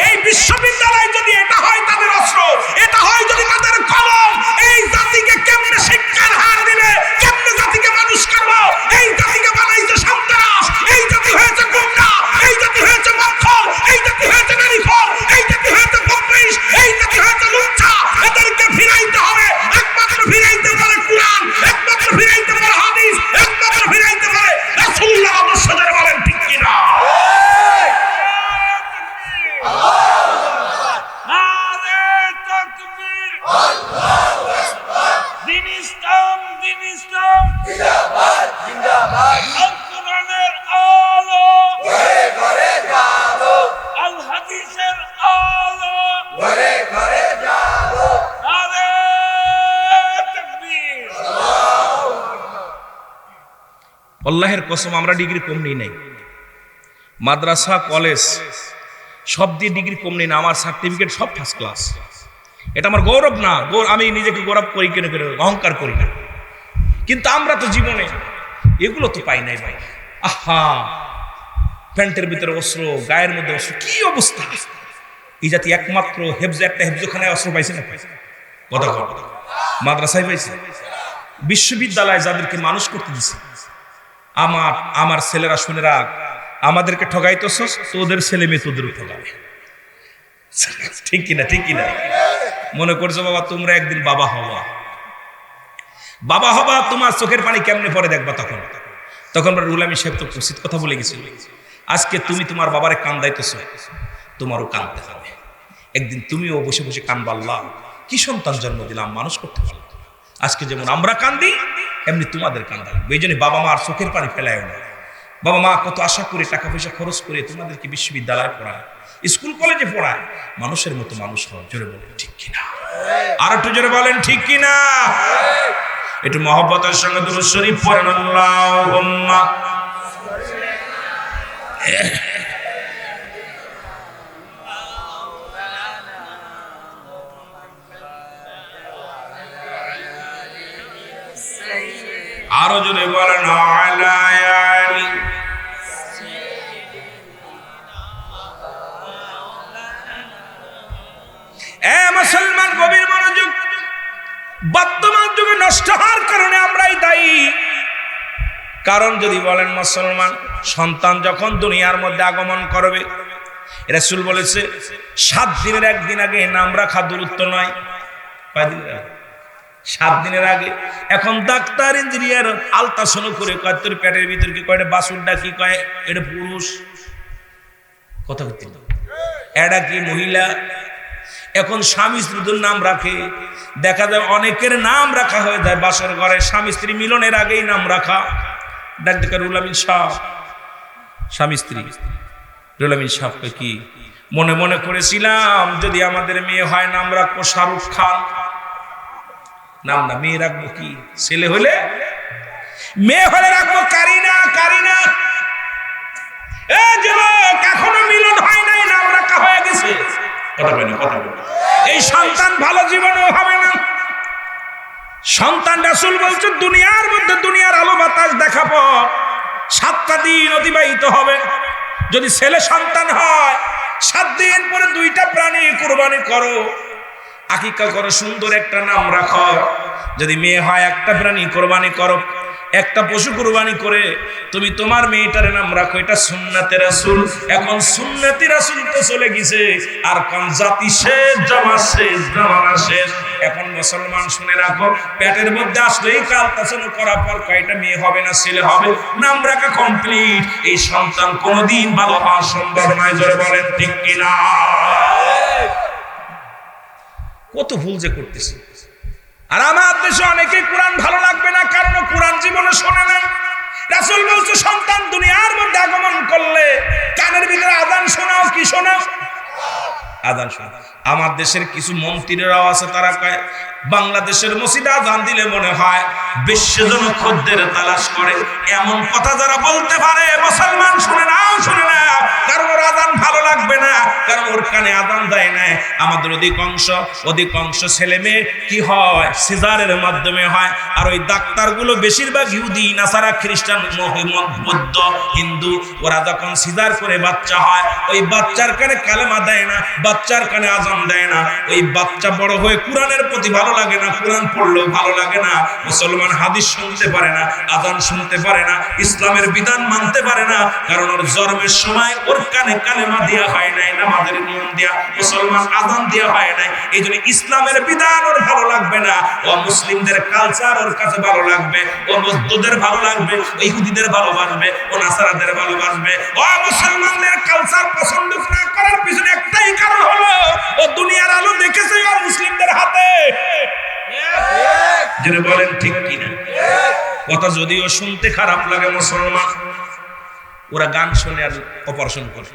S1: এই বিশ্ববিদ্যালয় যদি এটা হয় তাদের অস্ত্র, এটা হয় যদি তাদের কলম, এই জাতিকে কেমনে শিক্ষার হার দিবে, কেমনে জাতিকে মানুষ করবো? এই জাতিকে বানাইছে সন্ত্রাস, এই জাতি হয়েছে গুন্ডা, এই জাতি হয়েছে মক্খল, এই জাতি হয়েছে নারীখোর, এই জাতি হয়েছে বদমাইশ, এই জাতি হয়েছে লুচ্ছা। এদেরকে ফিরাইতে হবে, একমাত্র ফিরাইতে পারে কোরআন, একমাত্র ফিরাইতে পারে হাদিস, একমাত্র ফিরাইতে পারে রাসূলুল্লাহ আদর্শ। যারা বলেন ঠিক কিনা? দিন ইসলাম, দিন ইসলাম জিন্দাবাদ, জিন্দাবাদ। আল কোরআনের আলো ঘরে ঘরে জালো, আল হাদিসের আলো ঘরে ঘরে জালো। নারে তাকবীর, আল্লাহু আকবার। আল্লাহর কসম আমরা ডিগ্রি কম নেই নাই, মাদ্রাসা কলেজ সব দিয়ে ডিগ্রি কম নেই না, আমার সার্টিফিকেট সব ফার্স্ট ক্লাস। এটা আমার গৌরব না, আমি নিজেকে গৌরব করি কেন, অহংকার করি না। কিন্তু আমরা তো জীবনে এগুলো তো পাই নাই ভাই। আহা, প্যান্টের ভিতরে অস্ত্র, গায়ের মধ্যে অস্ত্র, কি অবস্থা! এই জাতি একমাত্র একটা হেফজখানায় অস্ত্র পাইছে না? কথা মাদ্রাসায় পাইছে। বিশ্ববিদ্যালয়ে যাদেরকে মানুষ করতে দিছে, আমার ছেলেরা শুনে রাখ, আমাদেরকে ঠগাইতেছ, তোদের ছেলে মেয়ে তোদের ঠগাবে। ঠিক কিনা? ঠিক কিনা? মনে করছো বাবা তোমরা একদিন বাবা হবা, তোমার চোখের পানি কেমনে পরে দেখবা। তখন রুহুল আমিন সাহেব তো উচিত কথা বলে গেছিল, আজকে তুমি তোমার বাবারে কান্দাইতেছ, তোমারও কাঁদতে হবে। একদিন তুমিও বসে বসে কানবা, আল্লাহ কি সন্তান জন্ম দিলাম, মানুষ করতে পারলাম। আজকে যেমন আমরা কান্দি, এমনি তোমাদের কান্দা লাগবে। এই জন্য বাবা মার চোখের পানি ফেলায় না। বাবা মা কত আশা করে টাকা পয়সা খরচ করে তোমাদেরকে বিশ্ববিদ্যালয়ে পড়ায়, স্কুল কলেজে পড়ায়, মানুষের মতো মানুষ হওয়া। জোরে বলেন ঠিক কিনা? আর একটু জোরে বলেন ঠিক কিনা? একটু মহব্বতের সঙ্গে দুরূদ শরীফ পড়েন, আল্লাহুম্মা। আরো জোরে বলেন আলা আলি। মুসলমান গভীর মনোযোগ। বর্তমান যুগে নষ্ট হওয়ার কারণে আমরাই দায়ী। কারণ যদি বলেন মুসলমান সন্তান যখন দুনিয়ার মধ্যে আগমন করবে, রাসূল বলেছে 7 দিনের একদিন আগে নাম রাখা দূরত্ব নয়। 7 দিনের আগে। এখন ডাক্তার ইঞ্জিনিয়ার আলট্রাসাউন্ড করে কয় তোর পেটের ভিতর কি কয়টা বাছুরটা কি কয় এটা পুরুষ, কথা বলতে এটা কি মহিলা। এখন স্বামী স্ত্রীর নাম রাখে, দেখা যায় অনেকের নাম রাখা হয়ে যায় বাসর ঘরে, স্বামী স্ত্রী মিলনের আগেই নাম রাখা। ডাক্তার রুহুল আমিন সাহেব, স্বামী স্ত্রী রুহুল আমিন সাহেবকে কি মনে মনে করেছিলাম, যদি আমাদের মেয়ে হয় নাম রাখবো শাহরুখ খান। নাম না, মেয়ে রাখবো কি? ছেলে হলে মেয়ে হলে রাখবো কারিনা। এখনো মিলন হয় নাই, নাম রাখা হয়ে গেছে। এই সন্তান ভালো জীবনেও হবে না। সন্তান রাসূল বলছে দুনিয়ার মধ্যে দুনিয়ার আলো বাতাস দেখা পর 7টা দিন অতিবাহিত হবে। যদি ছেলে সন্তান হয় 7 দিন পরে 2টা প্রাণী কুরবানি করো, আকিকা করো, সুন্দর একটা নাম রাখো। যদি মেয়ে হয় 1টা প্রাণী কুরবানি করো, একটা পশু কুরবানি করে তুমি তোমার মেয়েটার নাম রাখো। এটা সুন্নাতে রাসূল। এখন সুন্নতি রাসূল তো চলে গেছে, আর কোন জাতি শেষ, জামানা শেষ। এখন মুসলমান শুনে রাখো, পেটের মধ্যে আসলেই কালতাসন করার পর কয়টা মেয়ে হবে না ছেলে হবে, নাম রাখা কমপ্লিট। এই সন্তান কোনোদিন ভালো হওয়া সম্ভব নয়। জোরে বলেন ঠিক কিনা? কত ভুল যে করতেছি। আর আমার দেশে অনেকে কোরআন ভালো লাগবে না, কারণ কোরআন জীবনে শোনে নাই। রাসূল বলছে সন্তান দুনিয়ার মধ্যে আগমন করলে কানের ভিতরে আযান শোনাও। কি শোনাও? আযান শোনাও। আমার দেশের কিছু মন্ত্রীরাও আছে, তারা কয় বাংলাদেশের মসজিদে আযান দিলে মনে হয় বিশ্বজন খদ্দের তালাশ করে। এমন কথা যারা বলতে পারে, মুসলমান শুনে নাও, কারণ ওর আযান ভালো লাগবে না, কারণ ওর কানে আযান দেয় না। আমাদের অধিকাংশ ছেলে মেয়ে কি হয়, সিজারের মাধ্যমে হয়। আর ওই ডাক্তারগুলো বেশিরভাগ ইহুদি, নাসারা, খ্রিস্টান, বৌদ্ধ, হিন্দু। ওরা যখন সিজার করে বাচ্চা হয়, ওই বাচ্চার কানে কালেমা দেয় না, বাচ্চার কানে আযান দেয় না। ওই বাচ্চা বড় হয়ে কোরআনের প্রতি ভালো লাগে না, কোরআন পড়লেও ভালো লাগে না। মুসলমান হাদিস শুনতে পারে না, আযান শুনতে পারে না, ইসলামের বিধান মানতে পারে না, কারণ ওর জন্মের সময় ওর কানে কালেমা দেয়া হয় নাই, নামাজের নিয়ম দেয়া, মুসলমান আযান দেয়া হয় নাই। এই জন্য ইসলামের বিধান ওর ভালো লাগবে না। ও মুসলিমদের কালচার ওর কাছে ভালো লাগবে, ও বৌদ্ধদের ভালো লাগবে, ও ইহুদিদের ভালোবাসবে, ও নাসারাদের ভালোবাসবে। ও মুসলমানদের কালচার পছন্দ না করার পিছনে একটাই কারণ হলো, ও দুনিয়ার আলো দেখেছে আর মুসলিমদের হাতে। যিনি বলেন ঠিক কিনা? কথা যদিও শুনতে খারাপ লাগে, মুসলমান ওরা গান শুনে আর অপারেশন করে,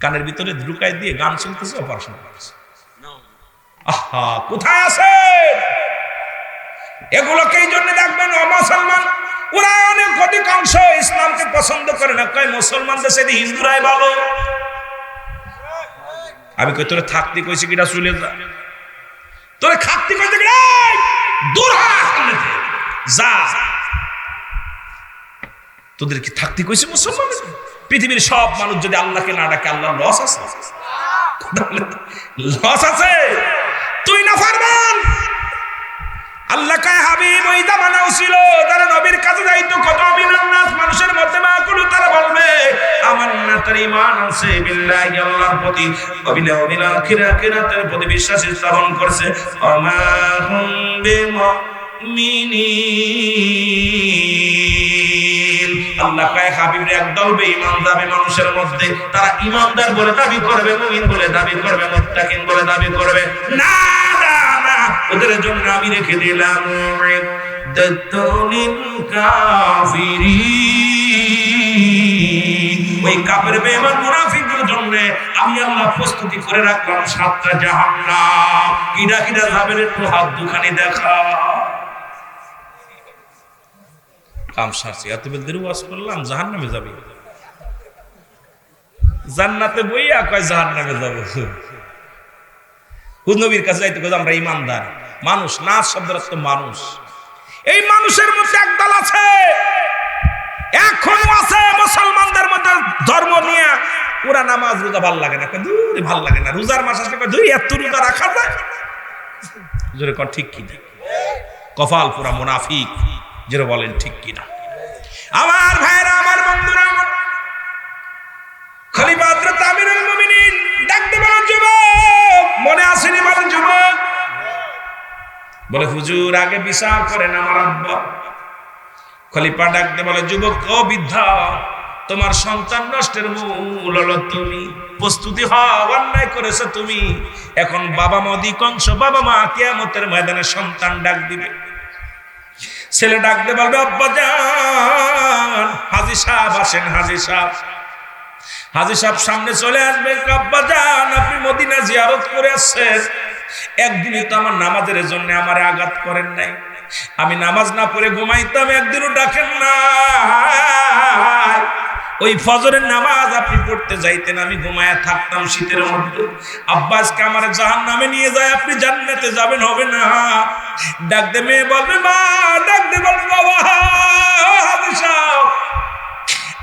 S1: কানের ভিতরে ঢুকাই দিয়ে গান শুনতেছে, অপারেশন করছে। আহা, কোথায় আছে এগুলোকে? এই জন্য দেখবেন ও মুসলমান ওরা অনেক অধিকাংশ ইসলামকে পছন্দ করে না, কয় মুসলমানদের সাথে হিন্দুরাই ভালো। আমি কই তোরে থাকতে কইছি কিটা, চলে যা। তোরে খাকতে কইতে কিটা, দূর হ যা। তোদের কি থাকতে কইছি মুসলমান? পৃথিবীর সব মানুষ যদি আল্লাহকে না ডাকে, আল্লাহর লস আছে? লস আছে? তুই না ফারমান। আল্লাহ কয় হাবিব ওই জামানাও ছিল যারা নবীর কাছে যাইতো, কত মিনান্নাস মানুষের মধ্যে মা কুলু তারা বলবে আমান্না, তার ঈমান আছে বিল্লাহি আল্লাহর প্রতি, ওয়াবিল আখিরাতের প্রতি বিশ্বাস স্থাপন করছে, আমা হুম বিমুমিনিন। আল্লাহ কয় হাবিবরে একদল বেঈমান যাবে মানুষের মধ্যে, তারা ঈমানদার বলে দাবি করবে, মুমিন বলে দাবি করবে, মুত্তাকিন বলে দাবি করবে। না না না, ওদের জন্য আমি রেখে দিলাম দাতুলিল কাফিরিন, ওই কাফের বেঈমান মুনাফিকদের জন্য আমি আল্লাহ প্রস্তুতি করে রাখলাম 7টা জাহান্নাম। কিডা কিডা যাবে একটু হাত দুখানি দেখা। কাম সারছি, এত বেদের ওয়াজ করলাম, জাহান্নামে যাবে। জান্নাতে বইয়া কয় জাহান্নামে যাবো। নবীর কাছে যাইতে কই আমরা ইমানদার মানুষ। না শব্দের অর্থ মানুষ। এই মানুষের মধ্যে একদল আছে, এখনো আছে মুসলমানদের মধ্যে ধর্ম নিয়ে, ওরা নামাজ রোজা ভাল লাগে না, দূরে ভাল লাগে না। রোজার মাস আসলে দুই এত রোজা রাখা যায়, জোরে কর ঠিক কিনা? কপাল পুরা মুনাফিক, জোরে বলেন ঠিক কিনা? আমার ভাইরা, আমার বন্ধুরা, খলিফা হযরত আমিরুল মুমিনিন ডাকতে বলেন যুবক, মনে আসেনি বলেন যুবক? বলে হুজুর আগে বিচার করেন আমার আব্বা। খলিফা ডাকতে বলে যুবক, ও বৃদ্ধা, তোমার সন্তান নষ্টের মূল হলো তুমি। প্রস্তুতি হও, অন্যায় করেছো তুমি। এখন বাবা মা অধিকাংশ বাবা মা কিয়ামতের ময়দানে সন্তান ডাক দিবে। ছেলে ডাকতে বলবে আব্বা জান, হাজী সাহেব আসেন, হাজী সাহেব। হাজী সাহেব সামনে চলে আসবে, আব্বা জান আপনি মদিনা জিয়ারত করে আসছেন, একদিনই তো আমার নামাজের জন্য আমারে আঘাত করেন নাই। আমি নামাজ না পড়ে ঘুমাইতাম, একদিনও ডাকেন না। ওই ফজরের নামাজ আপনি পড়তে যাইতেন, আমি ঘুমায়া থাকতাম শীতের মধ্যে। আব্বাসকে আমার জাহান্নামে নিয়ে যায়, আপনি জান্নাতে যাবেন হবে না। ডাকতে মেয়ে বলবে মা, ডাকতে বলবে বাবা। হাজী সাহেব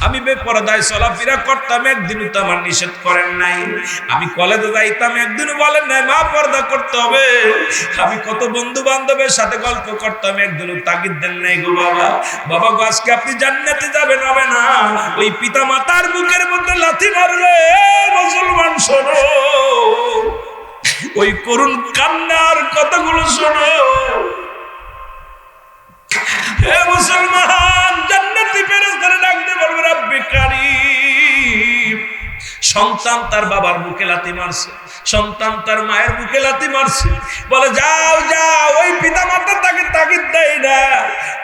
S1: আমি বেপরদায় চলাফেরা করতাম, একদিনও তো আমার নিষেধ করেন নাই। আমি কলেজে যাইতাম, একদিনও বলেন নাই মা পর্দা করতে হবে। আমি কত বন্ধু বান্ধবের সাথে গল্প করতাম, একদিনও তাগিদ দেন নাই গো বাবা। বাবা গো আজকে আপনি জান্নাতে যাবেন হবে না। ওই পিতা মাতার বুকের মধ্যে লাথি মারলে মুসলমান শোনো, ওই করুণ কান্নার কথাগুলো শোনো। হে মুসলমান, জান্নাতি ফেরেশতারা ডাকতে বলবে রব্বি কারীম। সন্তান তার বাবার বুকে লাথি মারছে, সন্তান তার মায়ের বুকে লাথি মারছে, বলে যাও যাও। ওই পিতা মাতা তাকে তাগিদ দেয় না।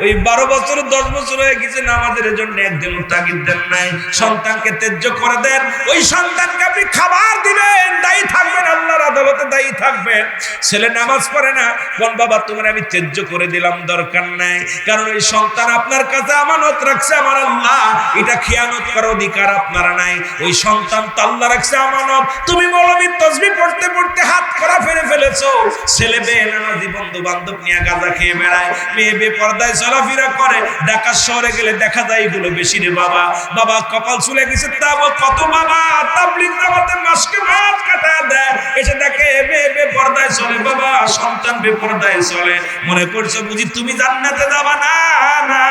S1: ওই 12 বছর 10 বছর হয়ে গেছে, নামাজের জন্য একদিনও তাগিদ দেন নাই। সন্তানকে ত্যায্য করে দেন। ওই সন্তানকে আপনি খাবার দিবেন, দায়ী থাকবেন, আল্লাহর আদালতে দায়ী থাকবেন। ছেলে নামাজ পড়ে না, কোন বাবা তোমার আমি ত্যায্য করে দিলাম, দরকার নাই। কারণ ওই সন্তান আপনার কাছে আমানত রাখছে আমার আল্লাহ, এটা খেয়ানত করার অধিকার আপনারা নাই। ওই সন্তান তো আল্লাহ রাখছে আমানত। তুমি মৌলবী তাসবিহ পড়তে পড়তে হাত করা ফেলে ফেলেছো। ছেলে বেনামাজি বন্ধু বান্ধব নিয়ে গাঁজা খেয়ে বেড়ায়, মেয়ে বেপরদায় চলাফেরা করে। ঢাকা শহরে গেলে দেখা যায় এগুলো বেশি রে বাবা। বাবা কপাল চুলে গেছে, তা কত বাবা তাবলীগ জামাতে মাসকে মাস কাটায় দেয়, এসে দেখে মেয়ে বেপরদায় চলে, বাবা সন্তান বেপরদায় চলে। মনে করছো বুঝি তুমি জান্নাতে যাবা? না না,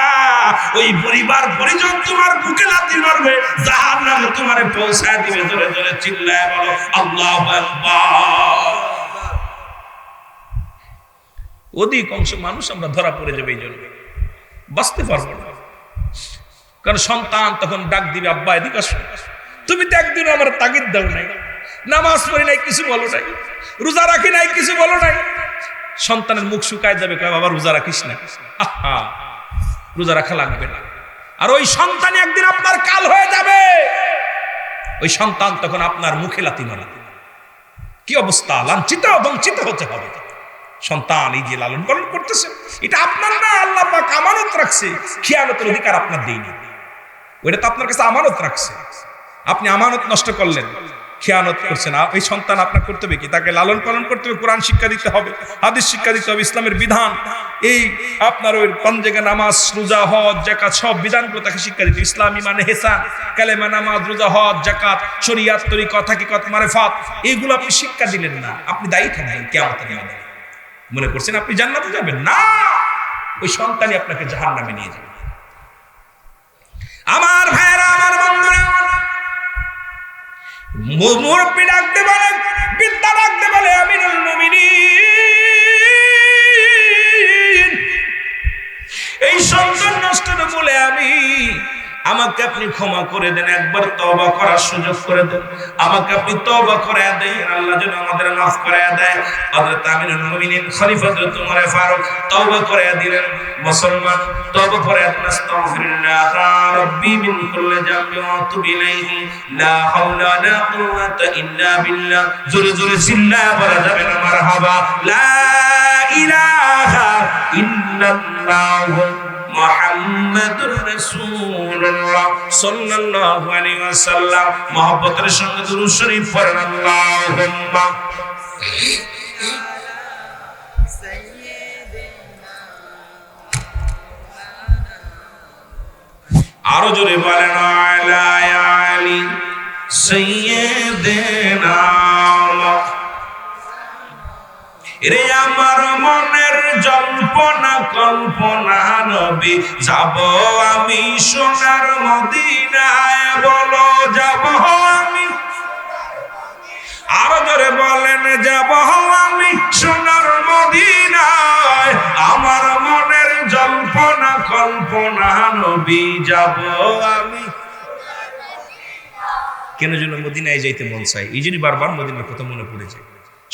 S1: ওই পরিবার পরিজন তোমার বুকে লাথি মারবে, জাহান্নামে তোমারে পৌঁছায় দিবে। জোরে জোরে চিল্লায় বলো আল্লাহু আকবার। অধিকাংশ মানুষ আমরা ধরা পড়ে যাবে, এই জন্য বাঁচতে পারবো না। কারণ সন্তান তখন ডাক দিবে আব্বা এদিকে আসো। তুমি তো একদিন আমার তাগিদ দাও নাই, নামাজ পড়ি নাই কিছু বলো নাই, রোজা রাখি নাই কিছু বলো নাই। সন্তানের মুখ শুকায় যাবে, বাবা রোজা রাখিস না, আহা রোজা রাখা লাগবে না। আর ওই সন্তান একদিন আপনার কাল হয়ে যাবে। ওই সন্তান তখন আপনার মুখে লাথি মারে। কি অবস্থা, লাঞ্ছিত বঞ্চিত হতে হবে। সন্তান এই যে লালন পালন করতেছে, এটা আপনার না, আল্লাহ পাক আমানত রাখছে, খিয়ানতের অধিকার আপনার দেয়নি। ওইটা তো আপনার কাছে আমানত রাখছে, আপনি আমানত নষ্ট করলেন, খেয়ানত করছেন। এই সন্তান আপনার করতে হবে কি? তাকে লালন পালন করতে হবে, কোরআন শিক্ষা দিতে হবে, হাদিস শিক্ষা দিতে হবে, ইসলামের বিধান, এই আপনার ওই পাঞ্জেগা নামাজ, রোজা, হজ, যাকাত সব বিধানগুলো তাকে শিক্ষা দিতে। ইসলামী মানে হেসান, কালেমা, নামাজ, রোজা, হজ, যাকাত, শরিয়াত, তরিকত, হাকিকত, মারিফাত, এইগুলো আপনি শিক্ষা দিলেন না, আপনি দায়ী থাকবেন কিয়ামতের দিনে। মনে করছেন আপনি জান্নাতে যাবেন? না, ওই সন্তানই আপনাকে জাহান্নামে নিয়ে যাবে। আমার ভাইয়েরা, আমার বন্ধুরা, মুরব্বি ডাকতে বলে, বিদ্যা ডাকতে বলে, আমিরুল মুমিনিন, এই সন্তান নষ্ট বলে আমাকে আপনি ক্ষমা করে দেন, একবার তওবা করার সুযোগ করে দেন, আমাকে আপনি তওবা করে দেন, আল্লাহ যেন আমাদের মাফ করে দেয়। হযরত আমিরুল মুমিনিন খলিফা হযরত ওমর ফারুক তওবা করে দিলেন। মুসলমান তওবা করে দেন, আস্তাগফিরুল্লাহ রাব্বি মিন কুল্লি যামবিন ওয়া আতুবু ইলাইহি, লা হাওলা ওয়ালা কুওয়াতা ইল্লা বিল্লাহ। জোরে জোরে চিল্লায়া বলা যাবে না মারহাবা। লা ইলাহা ইল্লাল্লাহ মুহাম্মাদুর রাসূলুল্লাহ সাল্লাল্লাহু আলাইহি ওয়াসাল্লাম। মুহাব্বতের সঙ্গে দুরূদ শরীফ পড়েন, আল্লাহুম্মা আরো জোরে বলেন, আলা আলি সাইয়্যিদিনা। রে আমার মনের জল্পনা কল্পনা নবী, যাব আমি সোনার মদিনায়, বলো যাব আমি। আরো জোরে বলেন, যাব আমি সোনার মদিনায়, আমার মনের জল্পনা কল্পনা নবী, যাব আমি। কেন যেন মদিনায় যাইতে মন চাই, এই জন্য বারবার মদিনার কথা মনে পড়ে যায়।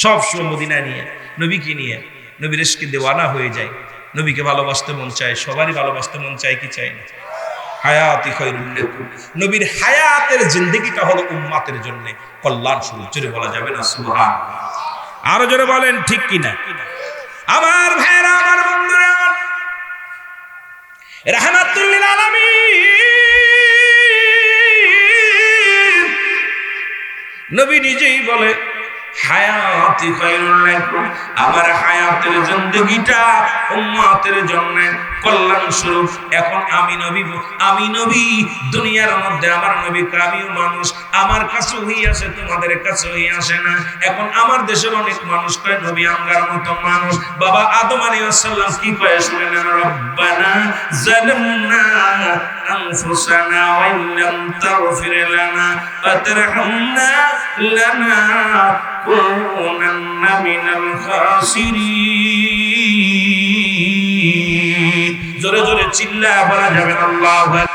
S1: সব সময় মদিনা নিয়ে, নবীকে নিয়ে, নবীর ইশকে দেওয়ানা হয়ে যায়। নবীকে ভালোবাসতে মন চায়, সবারই ভালোবাসতে মন চায় কি চায় না? হায়াতি খায়রুল লাকুম, নবীর হায়াতের জিন্দেগিটা হলো উম্মতের জন্য কল্যাণ স্বরূপ। জোরে বলা যাবে না সুবহানাল্লাহ? আরো জোরে বলেন ঠিক কিনা? আমার ভাইরা, আমার বন্ধুরা, রাহমাতুল লিল আলামিন নবী নিজেই বলে, হায়াতি খায়রুল লাকুম, আমার হায়াতের জিন্দেগিটা উম্মতের জন্য কল্যাণ স্বরূপ। এখন আমি নবী দুনিয়ার মধ্যে, আমার নবী আমিও মানুষ, আমার কাছে হই আসে, তোমাদের কাছে হই আসে না। এখন আমার দেশের অনেক মানুষ কয় নবী আমগার মতো মানুষ। বাবা আদম আলাইহিস সালাম কি কয় শুনেন, রব্বানা যালামনা আনফুসানা ওয়া ইল্লাম তাগফির লানা ওয়া তারহামনা লানাকুনান্না মিনাল খাসিরিন। জোরে জোরে চিল্লায়া বলা যাবে আল্লাহু আকবার।